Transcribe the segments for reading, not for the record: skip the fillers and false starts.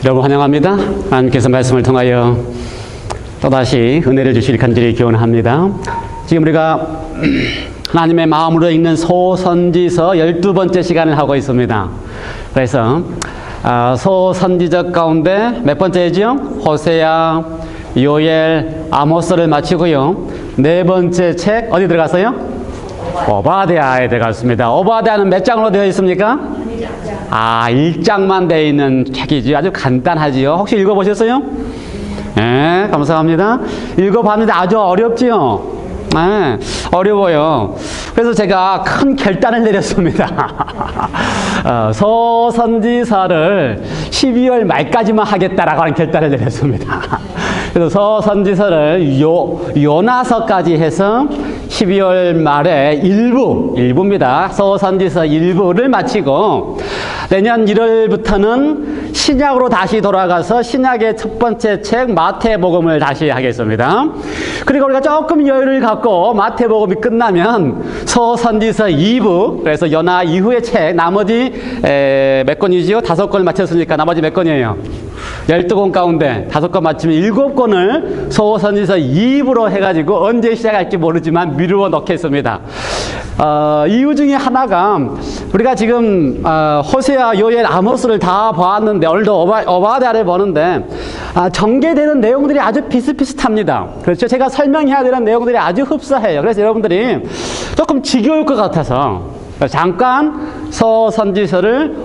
여러분 환영합니다. 하나님께서 말씀을 통하여 또다시 은혜를 주실 간절히 기원합니다. 지금 우리가 하나님의 마음으로 읽는 소선지서 12번째 시간을 하고 있습니다. 그래서 소선지적 가운데 몇 번째죠? 호세아, 요엘, 아모스를 마치고요. 네 번째 책 어디 들어갔어요? 오바댜에 들어갔습니다. 오바댜는 몇 장으로 되어 있습니까? 1장만 되어 있는 책이지. 아주 간단하지요. 혹시 읽어보셨어요? 네, 감사합니다. 읽어봤는데 아주 어렵지요? 네, 어려워요. 그래서 제가 큰 결단을 내렸습니다. 소선지서를 12월 말까지만 하겠다라고 하는 결단을 내렸습니다. 그래서 소선지서를 요나서까지 해서 12월 말에 일부입니다. 소선지서 일부를 마치고 내년 1월부터는 신약으로 다시 돌아가서 신약의 첫 번째 책 마태복음을 다시 하겠습니다. 그리고 우리가 조금 여유를 갖고 마태복음이 끝나면 소선지서 2부, 그래서 연하 이후의 책 나머지 몇 권이지요? 5권을 마쳤으니까 나머지 몇 권이에요? 12권 가운데 5권 마치면 7권을 소선지서 2부로 해가지고 언제 시작할지 모르지만 미루어 놓겠습니다. 이유 중에 하나가 우리가 지금 호세아, 요엘, 아모스를 다 보았는데 오늘도 오바댜를 보는데 전개되는 내용들이 아주 비슷비슷합니다. 그렇죠? 제가 설명해야 되는 내용들이 아주 흡사해요. 그래서 여러분들이 조금 지겨울 것 같아서 잠깐 소선지서를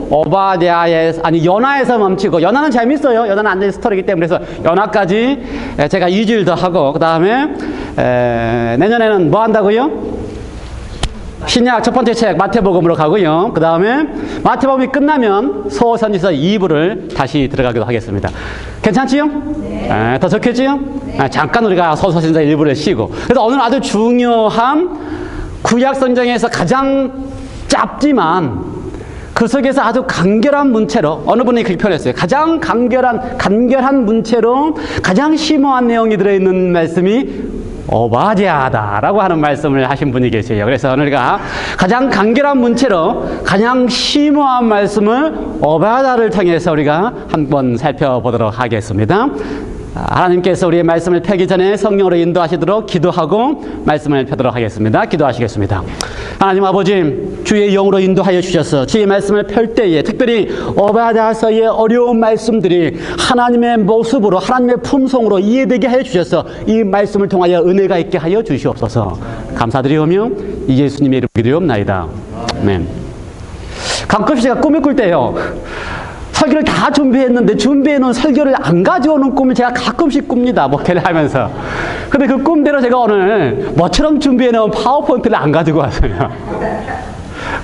연하에서 멈추고, 연하는 재밌어요. 연하는 완전히 스토리이기 때문에. 그래서 연하까지 제가 2주일 더 하고, 그 다음에 내년에는 뭐 한다고요? 신약 첫 번째 책 마태복음으로 가고요. 그 다음에 마태복음이 끝나면 소선지서 2부를 다시 들어가기도 하겠습니다. 괜찮지요? 네. 더 좋겠지요? 네. 잠깐 우리가 소선지서 1부를 쉬고. 그래서 오늘 아주 중요한 구약 성경에서 가장 짧지만 그 속에서 아주 간결한 문체로, 어느 분이 그렇게 표현했어요. 가장 간결한 문체로 가장 심오한 내용이 들어있는 말씀이 오바댜다라고 하는 말씀을 하신 분이 계세요. 그래서 오늘가 가장 간결한 문체로 가장 심오한 말씀을 오바댜를 통해서 우리가 한번 살펴보도록 하겠습니다. 하나님께서 우리의 말씀을 펴기 전에 성령으로 인도하시도록 기도하고 말씀을 펴도록 하겠습니다. 기도하시겠습니다. 하나님 아버지, 주의 영으로 인도하여 주셔서 주의 말씀을 펼 때에 특별히 오바댜서의 어려운 말씀들이 하나님의 모습으로, 하나님의 품성으로 이해되게 하여 주셔서 이 말씀을 통하여 은혜가 있게 하여 주시옵소서. 감사드리오며 이 예수님의 이름으로 기도하옵나이다. 아멘. 가끔씩 제가 꿈을 꿀 때요, 설교를 다 준비했는데 준비해놓은 설교를 안 가져오는 꿈을 제가 가끔씩 꿉니다. 목회를 하면서. 근데 그 꿈대로 제가 오늘 뭐처럼 준비해놓은 파워포인트를 안 가지고 왔어요.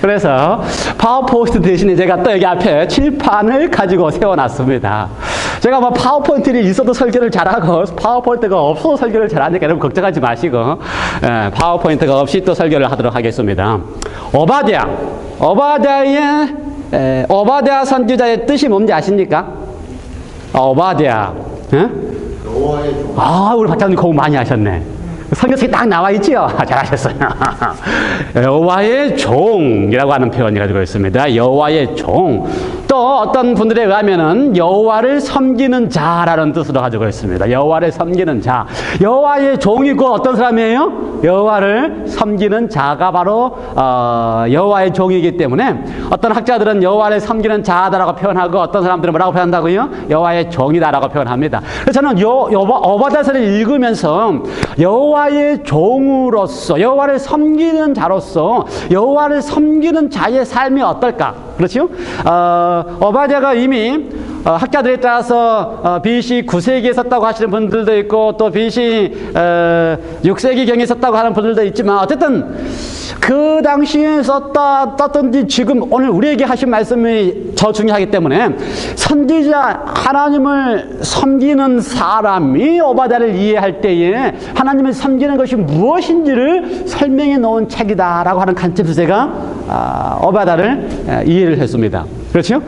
그래서 파워포인트 대신에 제가 또 여기 앞에 칠판을 가지고 세워놨습니다. 제가 뭐 파워포인트를 있어도 설교를 잘하고 파워포인트가 없어도 설교를 잘하니까 여러분 걱정하지 마시고 파워포인트가 없이 또 설교를 하도록 하겠습니다. 오바댜 선지자의 뜻이 뭔지 아십니까? 오바댜. 우리 박사님 공부 많이 하셨네. 성경책에 딱 나와 있지요? 잘하셨어요. 여호와의 종이라고 하는 표현이 가지고 있습니다. 여호와의 종. 또 어떤 분들에 의하면은 여호와를 섬기는 자라는 뜻으로 가지고 있습니다. 여호와를 섬기는 자. 여호와의 종이고 어떤 사람이에요? 여호와를 섬기는 자가 바로 여호와의 종이기 때문에 어떤 학자들은 여호와를 섬기는 자다라고 표현하고 어떤 사람들은 뭐라고 표현한다고요? 여호와의 종이다라고 표현합니다. 그래서 저는 오바댜서를 읽으면서 여호와의 종으로서, 여호와를 섬기는 자로서 여호와를 섬기는 자의 삶이 어떨까? 그렇죠? 오바댜가 이미 학자들에 따라서 BC 9세기에 썼다고 하시는 분들도 있고 또 BC 6세기경에 썼다고 하는 분들도 있지만 어쨌든 그 당시에 썼던지 지금 오늘 우리에게 하신 말씀이 더 중요하기 때문에 선지자, 하나님을 섬기는 사람이 오바댜를 이해할 때에 하나님을 섬기는 것이 무엇인지를 설명해 놓은 책이다라고 하는 관점에서 제가 오바댜를 이해를 했습니다. 그렇죠?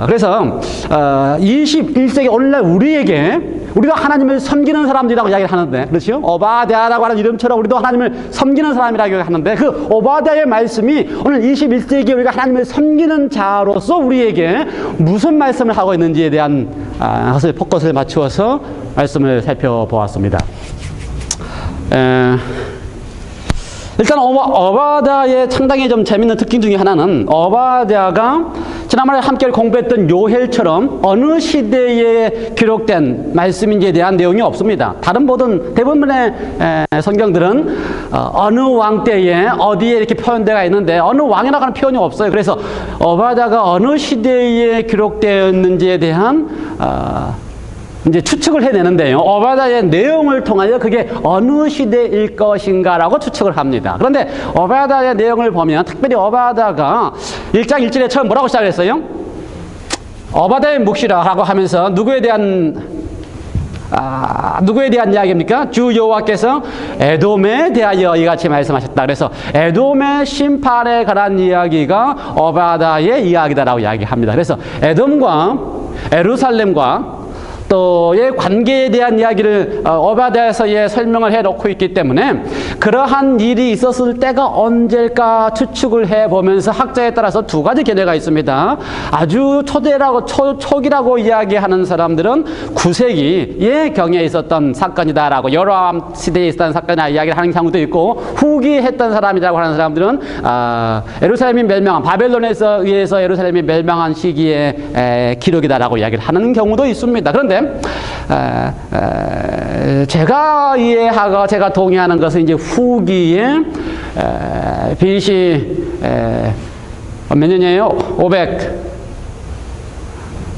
그래서 21세기 오늘날 우리도 하나님을 섬기는 사람들이라고 이야기를 하는데, 그렇죠? 오바댜라고 하는 이름처럼 우리도 하나님을 섬기는 사람이라고 하는데, 그 오바댜의 말씀이 오늘 21세기 우리가 하나님을 섬기는 자로서 우리에게 무슨 말씀을 하고 있는지에 대한 것을 포커스를 맞추어서 말씀을 살펴보았습니다. 일단 오바댜의 상당히 좀 재밌는 특징 중에 하나는, 오바댜가 지난번에 함께 공부했던 요헬처럼 어느 시대에 기록된 말씀인지에 대한 내용이 없습니다. 다른 대부분의 성경들은 어느 왕 때에 어디에 이렇게 표현되어 있는데 어느 왕이라고 하는 표현이 없어요. 그래서 오바댜가 어느 시대에 기록되었는지에 대한 이제 추측을 해내는데요. 오바댜의 내용을 통하여 그게 어느 시대일 것인가라고 추측을 합니다. 그런데 오바댜의 내용을 보면, 특별히 오바댜가 1장 1절에 처음 뭐라고 시작했어요? 오바댜의 묵시라고 하면서 누구에 대한 이야기입니까? 주 여호와께서 에돔에 대하여 이같이 말씀하셨다. 그래서 에돔의 심판에 관한 이야기가 오바댜의 이야기다라고 이야기합니다. 그래서 에돔과 예루살렘과 또의 관계에 대한 이야기를 오바댜서에 설명을 해놓고 있기 때문에 그러한 일이 있었을 때가 언제일까 추측을 해보면서 학자에 따라서 두 가지 견해가 있습니다. 아주 초기라고 이야기하는 사람들은 9세기의 경에 있었던 사건이다라고, 여로암 시대에 있었던 사건이라 이야기를 하는 경우도 있고, 후기에 했던 사람이라고 하는 사람들은 예루살렘이 멸망한, 바벨론에서 의해서 예루살렘이 멸망한 시기의 기록이다라고 이야기를 하는 경우도 있습니다. 그런데 제가 이해하고 제가 동의하는 것은 이제 후기에 BC 몇 년이에요? 500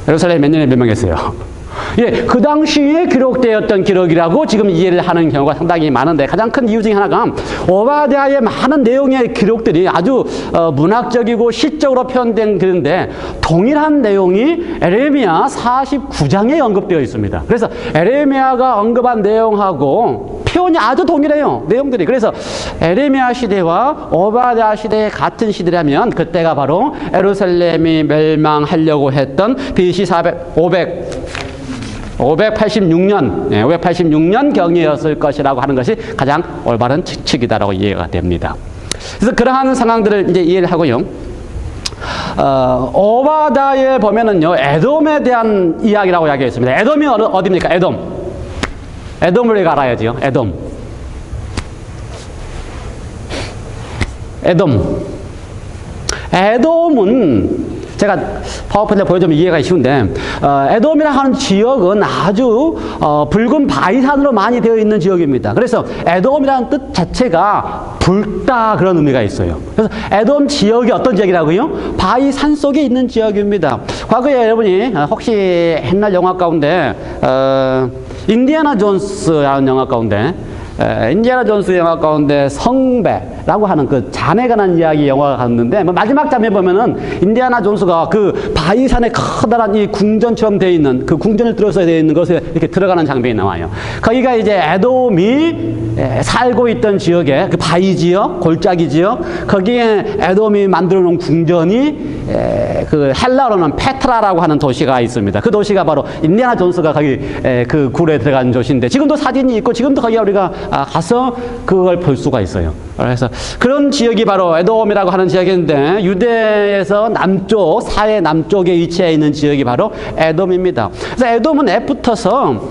예루살렘 몇 년에 멸망했어요? 예, 그 당시에 기록되었던 기록이라고 지금 이해를 하는 경우가 상당히 많은데, 가장 큰 이유 중에 하나가 오바댜의 많은 내용의 기록들이 아주 문학적이고 시적으로 표현된 글인데 동일한 내용이 에레미야 49장에 언급되어 있습니다. 그래서 에레미야가 언급한 내용하고 표현이 아주 동일해요, 내용들이. 그래서 에레미야 시대와 오바댜 시대의 같은 시대라면 그때가 바로 예루살렘이 멸망하려고 했던 BC 586년 경이었을 것이라고 하는 것이 가장 올바른 추측이다라고 이해가 됩니다. 그래서 그러한 상황들을 이제 이해를 하고요. 오바댜에 보면은요, 에돔에 대한 이야기라고 이야기했습니다. 에돔이 어디입니까? 에돔을 우리가 알아야지요. 에돔은 제가 파워포인트 보여주면 이해가 쉬운데, 에돔이라 하는 지역은 아주 붉은 바위산으로 많이 되어 있는 지역입니다. 그래서 에돔이라는 뜻 자체가 붉다, 그런 의미가 있어요. 그래서 에돔 지역이 어떤 지역이라고요? 바위산 속에 있는 지역입니다. 과거에 여러분이 혹시 옛날 영화 가운데 인디애나 존스라는 영화 가운데 인디애나 존스 영화 가운데 성배라고 하는 그 잔에 관한 이야기 영화가 갔는데, 마지막 장면 보면은 인디애나 존스가 그 바위산에 커다란 이 궁전처럼 되어 있는, 그 궁전을 들어서 되어 있는 것에 이렇게 들어가는 장면이 나와요. 거기가 이제 에돔이 살고 있던 지역에, 그 바위 지역, 골짜기 지역, 거기에 에돔이 만들어 놓은 궁전이 그 헬라어로는 페트라라고 하는 도시가 있습니다. 그 도시가 바로 인디애나 존스가 거기 그 굴에 들어간 도시인데, 지금도 사진이 있고 지금도 거기 우리가 가서 그걸 볼 수가 있어요. 그래서 그런 지역이 바로 에돔이라고 하는 지역인데, 유대에서 남쪽, 사해 남쪽에 위치해 있는 지역이 바로 에돔입니다. 그래서 에돔은 애붙어서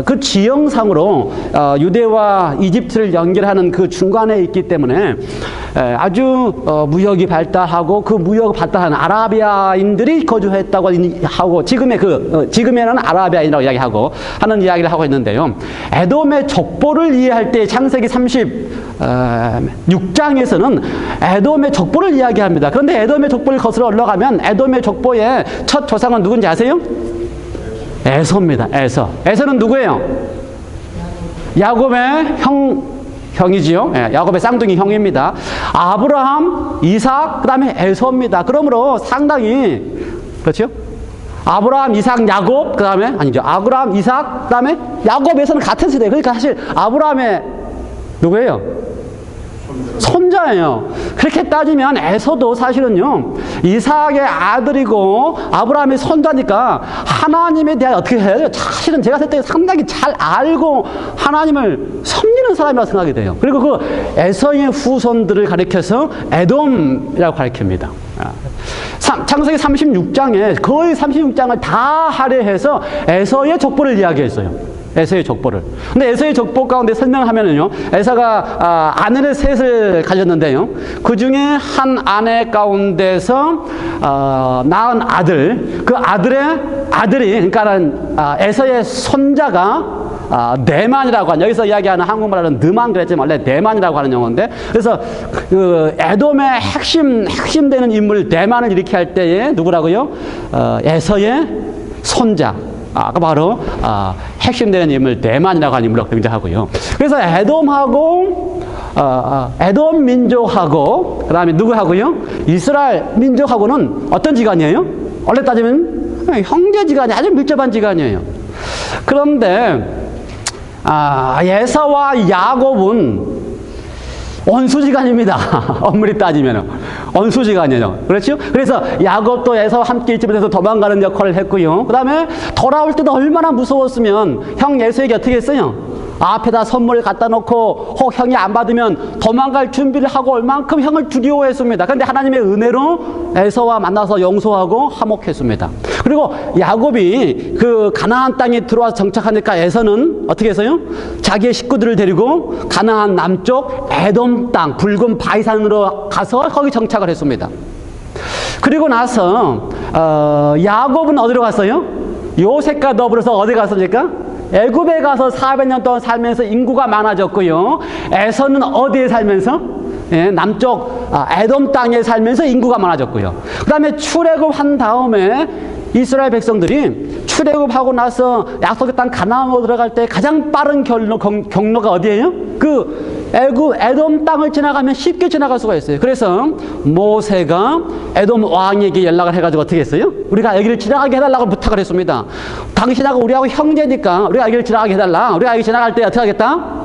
그 지형상으로 유대와 이집트를 연결하는 그 중간에 있기 때문에 아주 무역이 발달하고, 그 무역 발달하는 아라비아인들이 거주했다고 하고, 지금에는 아라비아인이라고 이야기하고 하는 이야기를 하고 있는데요. 에돔의 족보를 이해할 때 창세기 36장에서는 에돔의 족보를 이야기합니다. 그런데 에돔의 족보를 거슬러 올라가면 에돔의 족보의 첫 조상은 누군지 아세요? 에서입니다. 에서는 누구예요? 야곱의 형이지요. 야곱의 쌍둥이 형입니다. 아브라함, 이삭, 그 다음에 에서입니다. 그러므로 상당히, 그렇죠? 아브라함, 이삭, 야곱, 그 다음에, 아니죠. 아브라함, 이삭, 그 다음에 야곱, 에서는 같은 세대. 그러니까 사실 아브라함의 누구예요? 손자예요. 그렇게 따지면 에서도 사실은요, 이삭의 아들이고 아브라함의 손자니까 하나님에 대해 어떻게 해요? 사실은 제가 봤을 때 상당히 잘 알고 하나님을 섬기는 사람이라고 생각이 돼요. 그리고 그 에서의 후손들을 가리켜서 에돔이라고 가리킵니다. 창세기 36장에 거의 36장을 다 할애해서 에서의 족보를 이야기했어요. 에서의 족보를. 근데 에서의 족보 가운데 설명하면은요, 에서가 아내를 셋을 가졌는데요, 그 중에 한 아내 가운데서 낳은 아들, 그 아들이, 그러니까는 에서의 손자가 네만이라고 하는, 여기서 이야기하는 한국말로는 느만 그랬지만 원래 네만이라고 하는 용어인데, 그래서 그 에돔의 핵심되는 인물 네만을 일으키게 할 때에 누구라고요? 에서의 손자. 그 바로 핵심되는 인물 네만이라고 하는 인물로 등장하고요. 그래서 에돔하고 에돔 민족하고 그다음에 누구하고요? 이스라엘 민족하고는 어떤 지간이에요? 원래 따지면 형제지간이 아주 밀접한 지간이에요. 그런데 에서와 야곱은 원수지간입니다. 엄밀히 따지면 원수지간이에요. 그렇죠? 그래서 야곱도 에서와 함께 이집트에서 도망가는 역할을 했고요. 그 다음에 돌아올 때도 얼마나 무서웠으면 형 에서에게 어떻게 했어요? 앞에다 선물을 갖다 놓고 혹 형이 안 받으면 도망갈 준비를 하고 얼만큼 형을 두려워했습니다. 그런데 하나님의 은혜로 에서와 만나서 용서하고 화목했습니다. 그리고 야곱이 그 가나안 땅에 들어와서 정착하니까 에서는 어떻게 했어요? 자기의 식구들을 데리고 가나안 남쪽 에돔 땅 붉은 바위산으로 가서 거기 정착을 했습니다. 그리고 나서 야곱은 어디로 갔어요? 요셉과 더불어서 어디 갔습니까? 애굽에 가서 400년 동안 살면서 인구가 많아졌고요. 에서는 어디에 살면서? 남쪽 에돔 땅에 살면서 인구가 많아졌고요. 그 다음에 출애굽한 다음에 이스라엘 백성들이 출애굽하고 나서 약속의 땅 가나안으로 들어갈 때 가장 빠른 경로가 어디예요? 그 에돔 땅을 지나가면 쉽게 지나갈 수가 있어요. 그래서 모세가 에돔 왕에게 연락을 해가지고 어떻게 했어요? 우리가 여기를 지나가게 해달라고 부탁을 했습니다. 당신하고 우리하고 형제니까 우리가 여기를 지나가게 해달라. 우리가 여기 지나갈 때 어떻게 하겠다?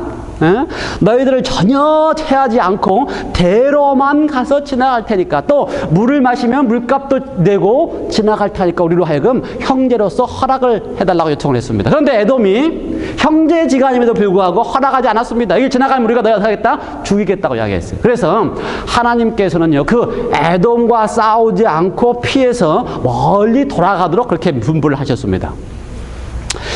너희들을 전혀 체하지 않고 대로만 가서 지나갈 테니까, 또 물을 마시면 물값도 내고 지나갈 테니까 우리로 하여금 형제로서 허락을 해달라고 요청을 했습니다. 그런데 에돔이 형제지간임에도 불구하고 허락하지 않았습니다. 이길 지나가면 우리가 너희 어떻게 하겠다? 죽이겠다고 이야기했어요. 그래서 하나님께서는요, 그 에돔과 싸우지 않고 피해서 멀리 돌아가도록 그렇게 분부를 하셨습니다.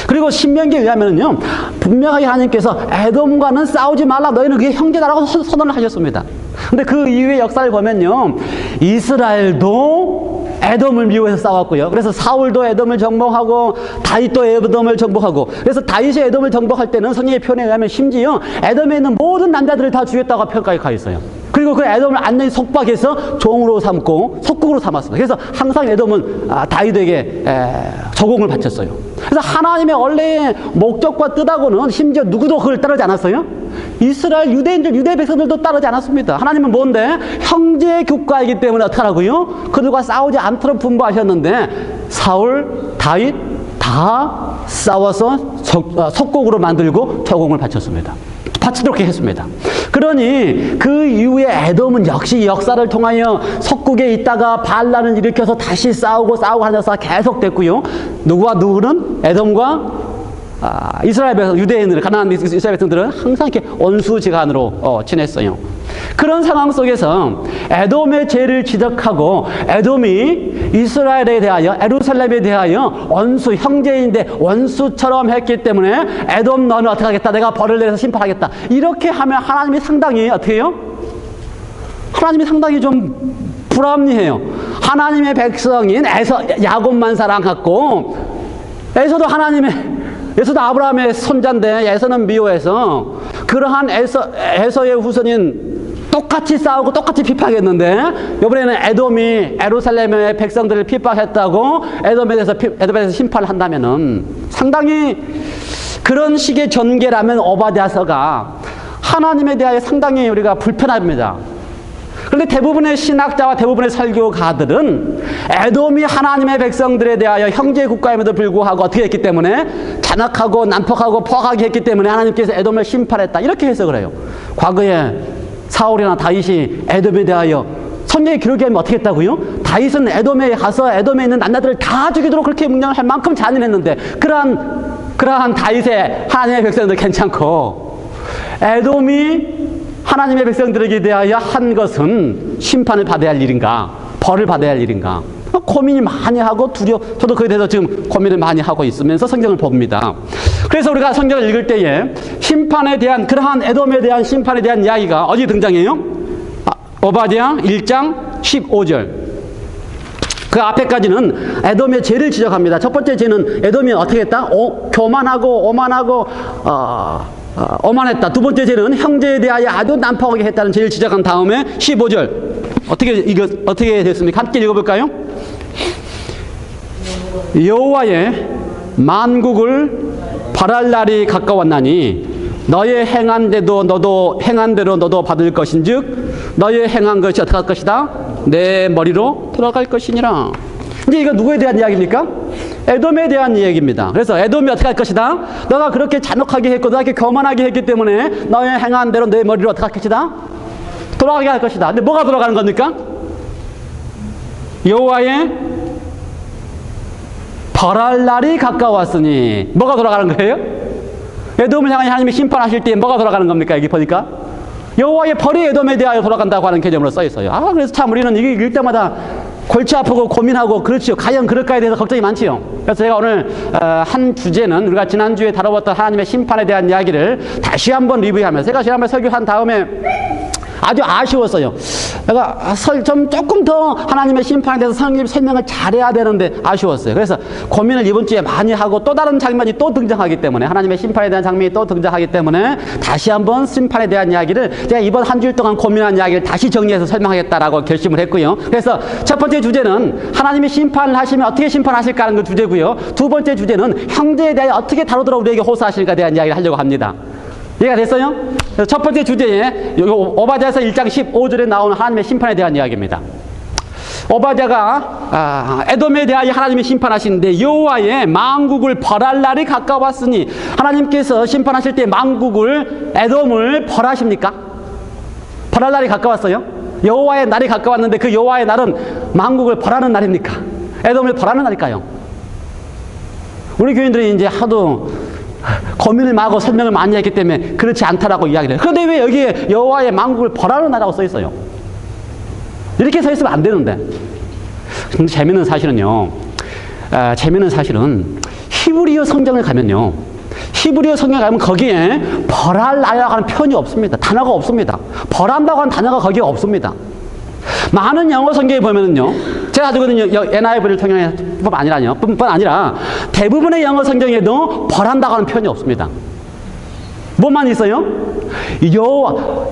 그리고 신명기에 의하면요, 분명하게 하나님께서 에돔과는 싸우지 말라, 너희는 그게 형제다라고 선언을 하셨습니다. 근데 그 이후의 역사를 보면요, 이스라엘도 에돔을 미워해서 싸웠고요. 그래서 사울도 에돔을 정복하고 다윗도 에돔을 정복하고, 그래서 다윗이 에돔을 정복할 때는 성경의 표현에 의하면 심지어 에돔에 있는 모든 남자들을 다 죽였다고 평가에 가 있어요. 그리고 그 에돔을 완전히 속박해서 종으로 삼고 속국으로 삼았습니다. 그래서 항상 에돔은 다윗에게 저공을 바쳤어요. 그래서 하나님의 원래의 목적과 뜻하고는 심지어 누구도 그걸 따르지 않았어요. 이스라엘 유대인들, 유대 백성들도 따르지 않았습니다. 하나님은 뭔데? 형제 국가이기 때문에 어떻게 하라고요? 그들과 싸우지 않도록 분부하셨는데 사울, 다윗 다 싸워서 속국으로 만들고 저공을 바쳤습니다. 바치도록 했습니다. 그러니 그 이후에 에돔은 역시 역사를 통하여 석국에 있다가 반란을 일으켜서 다시 싸우고 하는 역사가 계속됐고요. 누구는 에돔과 이스라엘 백성, 유대인들, 가나안 이스라엘 백성들은 항상 이렇게 원수지간으로 지냈어요. 그런 상황 속에서 에돔의 죄를 지적하고 에돔이 이스라엘에 대하여, 예루살렘에 대하여 원수, 형제인데 원수처럼 했기 때문에 에돔 너는 어떻게 하겠다? 내가 벌을 내려서 심판하겠다. 이렇게 하면 하나님이 상당히 어떻게 해요? 하나님이 상당히 좀 불합리해요. 하나님의 백성인 야곱만 사랑하고, 에서도 아브라함의 손자인데 에서는 미워해서 그러한 에서의 후손인 똑같이 싸우고 똑같이 핍박했는데, 이번에는 에돔이 예루살렘의 백성들을 핍박했다고 에돔에 대해서 심판을 한다면은 상당히 그런 식의 전개라면 오바댜서가 하나님에 대하여 상당히 우리가 불편합니다. 그런데 대부분의 신학자와 대부분의 설교가들은 에돔이 하나님의 백성들에 대하여 형제 국가임에도 불구하고 어떻게 했기 때문에 잔악하고 난폭하고 포악하게 했기 때문에 하나님께서 에돔을 심판했다, 이렇게 해석을 해요. 과거에 사울이나 다윗이 에돔에 대하여 성경에 기록이 하면 어떻게 했다고요? 다윗은 에돔에 가서 에돔에 있는 남자들을 다 죽이도록 그렇게 명령을 할 만큼 잔인했는데 그러한 다윗의 하나님의 백성들 괜찮고 에돔이 하나님의 백성들에게 대하여 한 것은 심판을 받아야 할 일인가? 벌을 받아야 할 일인가? 고민이 많이 하고 저도 그에 대해서 지금 고민을 많이 하고 있으면서 성경을 봅니다. 그래서 우리가 성경을 읽을 때에 심판에 대한 그러한 에돔에 대한 심판에 대한 이야기가 어디 등장해요? 오바댜 1장 15절. 그 앞에까지는 에돔의 죄를 지적합니다. 첫 번째 죄는 에돔이 어떻게 했다? 교만하고 오만하고 오만했다. 두 번째 죄는 형제에 대하여 아주 난폭하게 했다는 죄를 지적한 다음에 15절 어떻게 됐습니까? 함께 읽어볼까요? 여호와의 만국을 벌할 날이 가까웠나니 너의 행한 대로 너도 받을 것인즉 너의 행한 것이 어떻게 할 것이다? 내 머리로 돌아갈 것이니라. 이제 이거 누구에 대한 이야기입니까? 에돔에 대한 이야기입니다. 그래서 에돔이 어떻게 할 것이다? 너가 그렇게 잔혹하게 했고 너가 그렇게 교만하게 했기 때문에 너의 행한 대로 내 머리로 어떻게 할 것이다? 돌아가게 할 것이다. 근데 뭐가 돌아가는 겁니까? 여호와의 벌할 날이 가까웠으니 뭐가 돌아가는 거예요? 에돔을 향해 하나님이 심판하실 때 뭐가 돌아가는 겁니까? 여기 보니까 여호와의 벌이 에돔에 대하여 돌아간다고 하는 개념으로 써 있어요. 그래서 참 우리는 이게 읽을 때마다 골치 아프고 고민하고 그렇지요. 과연 그럴까에 대해서 걱정이 많지요. 그래서 제가 오늘 한 주제는 우리가 지난주에 다뤄봤던 하나님의 심판에 대한 이야기를 다시 한번 리뷰하면서 제가 지난번에 설교한 다음에 아주 아쉬웠어요. 내가 조금 더 하나님의 심판에 대해서 성경 설명을 잘해야 되는데 아쉬웠어요. 그래서 고민을 이번 주에 많이 하고 또 다른 장면이 또 등장하기 때문에 하나님의 심판에 대한 장면이 또 등장하기 때문에 다시 한번 심판에 대한 이야기를 제가 이번 한 주일 동안 고민한 이야기를 다시 정리해서 설명하겠다라고 결심을 했고요. 그래서 첫 번째 주제는 하나님이 심판을 하시면 어떻게 심판하실까 하는 그 주제고요. 두 번째 주제는 형제에 대해 어떻게 다루도록 우리에게 호소하실까에 대한 이야기를 하려고 합니다. 이해가 됐어요? 그래서 첫 번째 주제에 오바댜서 1장 15절에 나오는 하나님의 심판에 대한 이야기입니다. 오바댜가 에돔에 대하여 하나님이 심판하시는데 여호와의 만국을 벌할 날이 가까웠으니 하나님께서 심판하실 때 만국을 에돔을 벌하십니까? 벌할 날이 가까웠어요? 여호와의 날이 가까웠는데 그 여호와의 날은 만국을 벌하는 날입니까? 에돔을 벌하는 날일까요? 우리 교인들이 이제 하도 고민을 많고 설명을 많이 했기 때문에 그렇지 않다라고 이야기를 해요. 그런데 왜 여기에 여호와의 만국을 벌하는 나라고 써 있어요? 이렇게 써 있으면 안 되는데. 근데 재미있는 사실은요. 재미있는 사실은 히브리어 성경에 가면요. 히브리어 성경에 가면 거기에 벌할 나라고 하는 표현이 없습니다. 단어가 없습니다. 벌한다고 하는 단어가 거기에 없습니다. 많은 영어 성경에 보면은요, 제가 가지고 있는 NIV를 통해 뿐만 아니라 대부분의 영어 성경에도 벌한다고 하는 표현이 없습니다. 뭐만 있어요?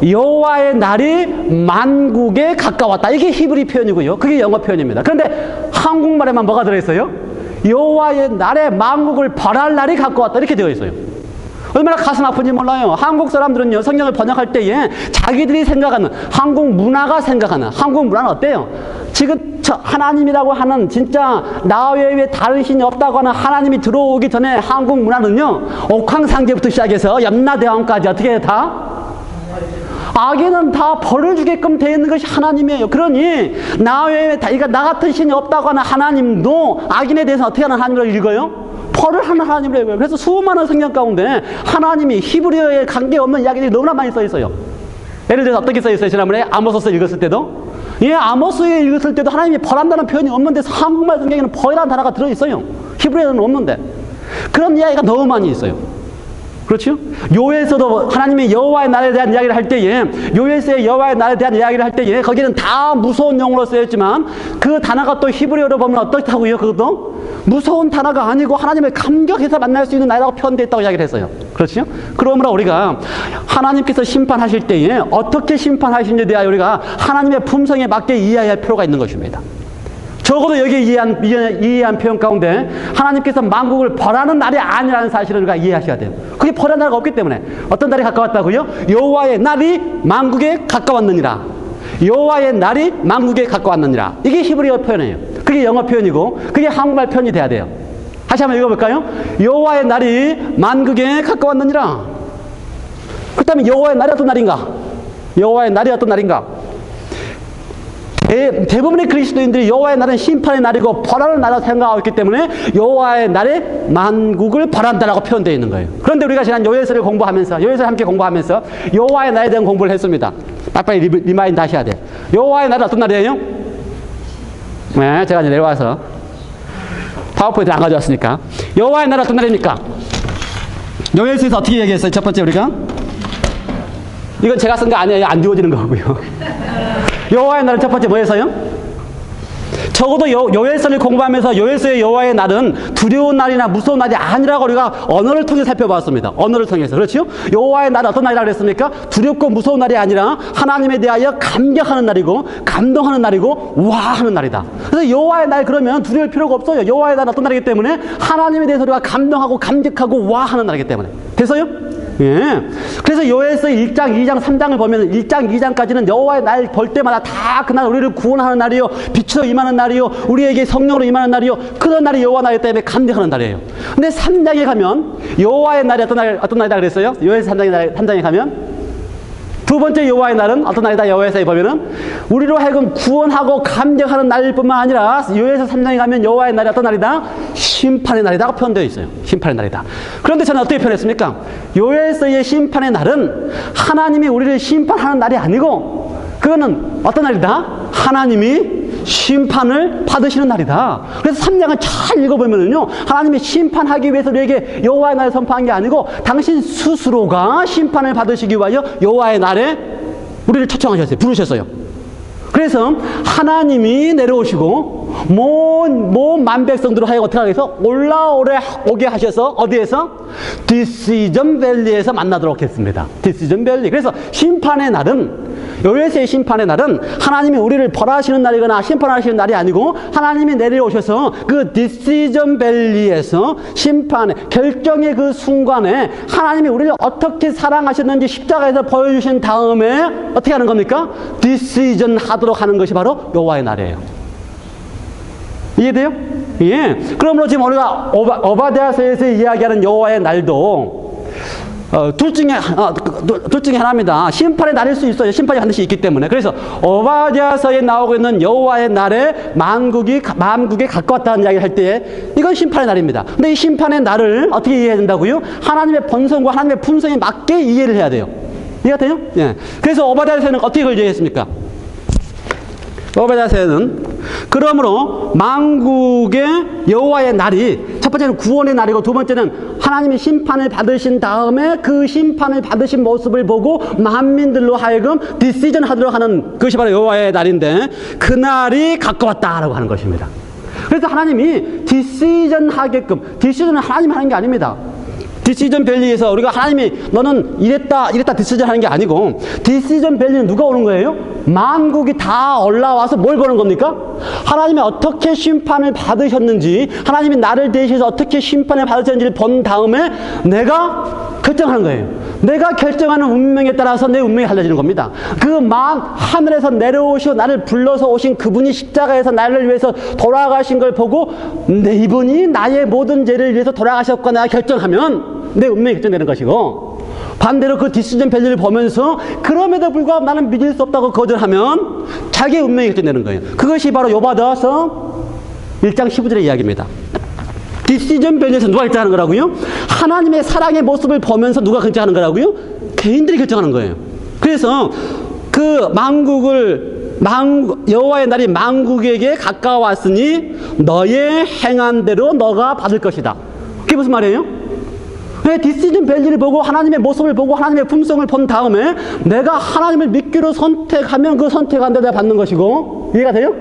여호와의 날이 만국에 가까웠다. 이게 히브리 표현이고요. 그게 영어 표현입니다. 그런데 한국말에만 뭐가 들어있어요? 여호와의 날에 만국을 벌할 날이 가까웠다. 이렇게 되어 있어요. 얼마나 가슴 아픈지 몰라요. 한국 사람들은요, 성경을 번역할 때에 자기들이 생각하는 한국 문화가 생각하는 한국 문화는 어때요? 지금 저 하나님이라고 하는 진짜 나 외에 다른 신이 없다고 하는 하나님이 들어오기 전에 한국 문화는요, 옥황상제부터 시작해서 염라대왕까지 어떻게 다? 악에는 다 벌을 주게끔 되어 있는 것이 하나님이에요. 그러니 나 외에 나 같은 신이 없다고 하는 하나님도 악인에 대해서 어떻게 하는 하나님으로 읽어요? 벌을 하는 하나님으로 읽어요. 그래서 수많은 성경 가운데 하나님이 히브리어에 관계없는 이야기들이 너무나 많이 써 있어요. 예를 들어서 어떻게 써 있어요? 지난번에 아모스서 읽었을 때도 아모스에 읽었을 때도 하나님이 벌한다는 표현이 없는데 한국말 성경에는 벌이라는 단어가 들어있어요. 히브리어는 없는데 그런 이야기가 너무 많이 있어요. 그렇죠? 요엘서도 하나님의 여호와의 날에 대한 이야기를 할 때에 요엘서의 여호와의 날에 대한 이야기를 할 때에 거기는 다 무서운 용어로 쓰였지만 그 단어가 또 히브리어로 보면 어떻다고요? 그것도 무서운 단어가 아니고 하나님을 감격해서 만날 수 있는 날이라고 표현되어 있다고 이야기를 했어요. 그렇죠? 그러므로 우리가 하나님께서 심판하실 때에 어떻게 심판하시는지에 대하여 우리가 하나님의 품성에 맞게 이해해야 할 필요가 있는 것입니다. 적어도 여기에 이해한 표현 가운데 하나님께서 만국을 벌하는 날이 아니라는 사실을 우리가 이해하셔야 돼요. 그게 벌하는 날이 없기 때문에 어떤 날이 가까웠다고요? 여호와의 날이 만국에 가까웠느니라. 여호와의 날이 만국에 가까웠느니라. 이게 히브리어 표현이에요. 그게 영어 표현이고 그게 한국말 표현이 돼야 돼요. 다시 한번 읽어볼까요? 여호와의 날이 만국에 가까웠느니라. 그렇다면 여호와의 날이 어떤 날인가? 여호와의 날이 어떤 날인가? 대부분의 그리스도인들이 여호와의 날은 심판의 날이고 벌하는 날이라고 생각하고 있기 때문에 여호와의 날에 만국을 벌한다라고 표현되어 있는 거예요. 그런데 우리가 지난 요엘서를 공부하면서, 요엘서를 함께 공부하면서 여호와의 날에 대한 공부를 했습니다. 빨리 리마인드 하셔야 돼요. 여호와의 날은 어떤 날이에요? 네, 제가 이제 내려와서 파워포인트를 안 가져왔으니까. 여호와의 날은 어떤 날입니까? 요엘서에서 어떻게 얘기했어요? 첫 번째 우리가, 이건 제가 쓴 거 아니에요. 안 지워지는 거고요. 여호와의 날은 첫 번째 뭐였어요? 적어도 요엘서를 공부하면서 요엘서의 여호와의 날은 두려운 날이나 무서운 날이 아니라고 우리가 언어를 통해 살펴봤습니다. 언어를 통해서. 그렇죠? 여호와의 날은 어떤 날이라고 그랬습니까? 두렵고 무서운 날이 아니라 하나님에 대하여 감격하는 날이고 감동하는 날이고 우아하는 날이다. 그래서 여호와의 날 그러면 두려울 필요가 없어요. 여호와의 날은 어떤 날이기 때문에 하나님에 대해서 우리가 감동하고 감격하고 우아하는 날이기 때문에. 됐어요? 예. 그래서 요엘서 1장, 2장, 3장을 보면 1장, 2장까지는 여호와의 날 볼 때마다 다 그날 우리를 구원하는 날이요, 빛으로 임하는 날이요, 우리에게 성령으로 임하는 날이요, 그런 날이 여호와 날이기 때문에 감격하는 날이에요. 근데 3장에 가면 여호와의 날이 어떤 날이다 그랬어요? 요엘서 3장에 가면 두 번째 여호와의 날은 어떤 날이다? 여호와서에 보면은 우리로 하여금 구원하고 감격하는 날일 뿐만 아니라 요엘서 3장에 가면 여호와의 날이 어떤 날이다? 심판의 날이라고 표현되어 있어요. 심판의 날이다. 그런데 저는 어떻게 표현했습니까? 요엘서의 심판의 날은 하나님이 우리를 심판하는 날이 아니고 그거는 어떤 날이다? 하나님이 심판을 받으시는 날이다. 그래서 3장을 잘 읽어보면은요, 하나님이 심판하기 위해서 우리에게 여호와의 날을 선포한 게 아니고 당신 스스로가 심판을 받으시기 위하여 여호와의 날에 우리를 초청하셨어요. 부르셨어요. 그래서 하나님이 내려오시고 온 만백성들을 하여 어떻게 하겠어? 올라오게 하셔서 어디에서? 디시전 밸리에서 만나도록 했습니다. 디시전 밸리. 그래서 심판의 날은, 요엘서의 심판의 날은 하나님이 우리를 벌하시는 날이거나 심판하시는 날이 아니고 하나님이 내려오셔서 그 디시전 밸리에서 심판의 결정의 그 순간에 하나님이 우리를 어떻게 사랑하셨는지 십자가에서 보여주신 다음에 어떻게 하는 겁니까? 디시전 하도록 하는 것이 바로 여호와의 날이에요. 이해돼요? 예. 그러므로 지금 우리가 오바댜서에서 이야기하는 여호와의 날도 둘 중에 하나입니다. 심판의 날일 수 있어요. 심판이 반드시 있기 때문에. 그래서 오바댜서에 나오고 있는 여호와의 날에 만국에 가까웠다는 이야기를 할 때 이건 심판의 날입니다. 근데 이 심판의 날을 어떻게 이해해야 된다고요? 하나님의 본성과 하나님의 품성에 맞게 이해를 해야 돼요. 이해가 돼요? 예. 그래서 오바댜서는 어떻게 그걸 이해했습니까? 오바댜서는 그러므로 만국의 여호와의 날이 첫 번째는 구원의 날이고 두 번째는 하나님이 심판을 받으신 다음에 그 심판을 받으신 모습을 보고 만민들로 하여금 디시전 하도록 하는 그것이 바로 여호와의 날인데 그날이 가까웠다라고 하는 것입니다. 그래서 하나님이 디시전 하게끔, 디시전은 하나님이 하는 게 아닙니다. 디시전 밸리에서 우리가 하나님이 너는 이랬다 디시전 하는 게 아니고 디시전 밸리는 누가 오는 거예요? 만국이 다 올라와서 뭘 보는 겁니까? 하나님이 어떻게 심판을 받으셨는지, 하나님이 나를 대신해서 어떻게 심판을 받으셨는지를 본 다음에 내가 결정하는 거예요. 내가 결정하는 운명에 따라서 내 운명이 달라지는 겁니다. 그 하늘에서 내려오시고 나를 불러서 오신 그분이 십자가에서 나를 위해서 돌아가신 걸 보고 이분이 나의 모든 죄를 위해서 돌아가셨거나 결정하면 내 운명이 결정되는 것이고, 반대로 그 디시전 밸리를 보면서 그럼에도 불구하고 나는 믿을 수 없다고 거절하면 자기의 운명이 결정되는 거예요. 그것이 바로 오바댜서 1장 15절의 이야기입니다. 디시전 밸리에서 누가 결정하는 거라고요? 하나님의 사랑의 모습을 보면서 누가 결정하는 거라고요? 개인들이 결정하는 거예요. 그래서 그 여호와의 날이 만국에게 가까웠으니 너의 행한 대로 너가 받을 것이다. 그게 무슨 말이에요? 왜 디시전 밸리를 보고 하나님의 모습을 보고 하나님의 품성을 본 다음에 내가 하나님을 믿기로 선택하면 그 선택한 대로 내가 받는 것이고, 이해가 돼요?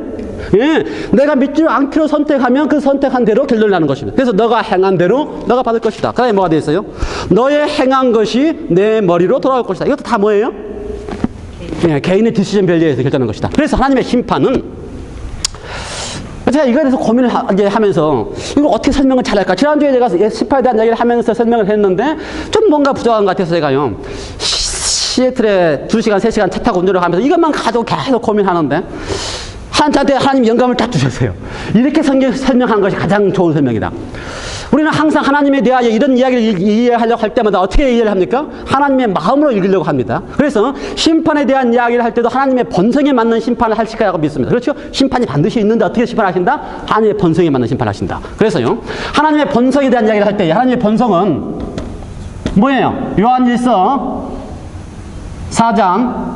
예. 내가 믿지 않기로 선택하면 그 선택한 대로 결론이 나는 것입니다. 그래서 너가 행한 대로 너가 받을 것이다. 그 다음에 뭐가 되어 있어요? 너의 행한 것이 내 머리로 돌아올 것이다. 이것도 다 뭐예요? 예, 개인의 디시전 밸리에서 결정하는 것이다. 그래서 하나님의 심판은, 제가 이거에 대해서 고민을 하면서 이걸 어떻게 설명을 잘할까? 지난주에 제가 심판에 대한 이야기를 하면서 설명을 했는데 좀 뭔가 부족한 것 같아서 제가요, 시애틀에 2시간, 3시간 차 타고 운전을 하면서 이것만 가지고 계속 고민하는데 저한테 하나님 영감을 딱 주셨어요. 이렇게 설명한 것이 가장 좋은 설명이다. 우리는 항상 하나님에 대하여 이런 이야기를 이해하려고 할 때마다 어떻게 이해를 합니까? 하나님의 마음으로 읽으려고 합니다. 그래서 심판에 대한 이야기를 할 때도 하나님의 본성에 맞는 심판을 하실 거라고 믿습니다. 그렇죠? 심판이 반드시 있는데 어떻게 심판하신다? 하나님의 본성에 맞는 심판하신다. 그래서요, 하나님의 본성에 대한 이야기를 할 때 하나님의 본성은 뭐예요? 요한일서 4장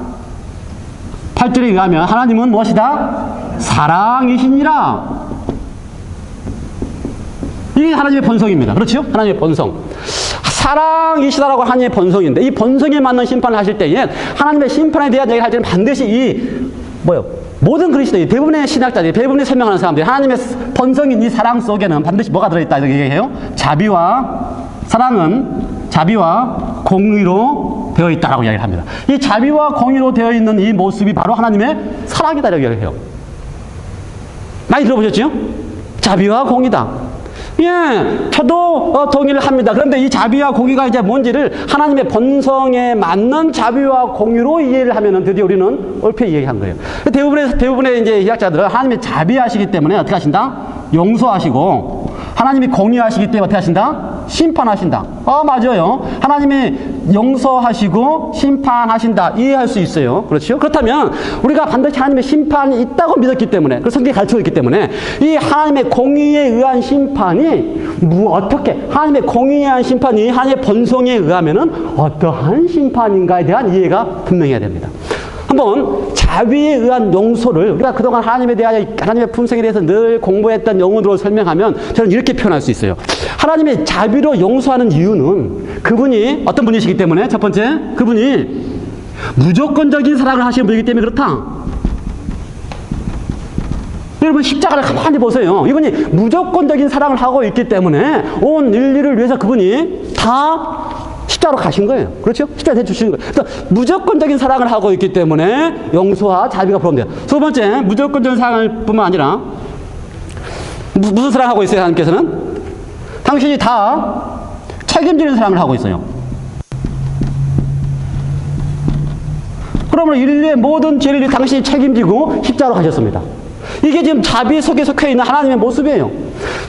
8절에 의하면 하나님은 무엇이다? 사랑이시니라. 이게 하나님의 본성입니다. 그렇죠? 하나님의 본성. 사랑이시다라고 하나님의 본성인데, 이 본성에 맞는 심판을 하실 때에 하나님의 심판에 대한 얘기를 할 때는 반드시 모든 그리스도인, 대부분의 신학자들이, 대부분의 설명하는 사람들이 하나님의 본성인 이 사랑 속에는 반드시 뭐가 들어있다 이렇게 얘기해요? 사랑은 자비와 공의로 되어 있다라고 이야기를 합니다. 이 자비와 공의로 되어 있는 이 모습이 바로 하나님의 사랑이다라고 이야기를 해요. 많이 들어보셨죠? 자비와 공의다. 예, 저도 동의를 합니다. 그런데 이 자비와 공의가 이제 뭔지를 하나님의 본성에 맞는 자비와 공의로 이해를 하면은 드디어 우리는 옳게 이해한 거예요. 대부분의 이제 신학자들은 하나님이 자비하시기 때문에 어떻게 하신다? 용서하시고, 하나님이 공의하시기 때문에 어떻게 하신다? 심판하신다. 맞아요. 하나님이 용서하시고 심판하신다. 이해할 수 있어요. 그렇죠? 그렇다면 우리가 반드시 하나님의 심판이 있다고 믿었기 때문에, 그 성경에 가르치고 있기 때문에 이 하나님의 공의에 의한 심판이 어떻게, 하나님의 공의에 의한 심판이 하나님의 본성에 의하면은 어떠한 심판인가에 대한 이해가 분명해야 됩니다. 한번 자비에 의한 용서를 우리가 그동안 하나님에 대하여, 하나님의 품성에 대해서 늘 공부했던 영혼으로 설명하면 저는 이렇게 표현할 수 있어요. 하나님의 자비로 용서하는 이유는 그분이 어떤 분이시기 때문에, 첫 번째, 그분이 무조건적인 사랑을 하시는 분이기 때문에 그렇다. 여러분 십자가를 가만히 보세요. 이분이 무조건적인 사랑을 하고 있기 때문에 온 인류를 위해서 그분이 다 십자가로 가신 거예요. 그렇죠? 십자가 대주시는 거예요. 그래서 무조건적인 사랑을 하고 있기 때문에 용서와 자비가 부름돼요. 두 번째, 무조건적인 사랑을 뿐만 아니라 무슨 사랑을 하고 있어요? 하나님께서는 당신이 다 책임지는 사랑을 하고 있어요. 그러므로 인류의 모든 죄를 당신이 책임지고 십자가로 가셨습니다. 이게 지금 자비 속에 속해 있는 하나님의 모습이에요.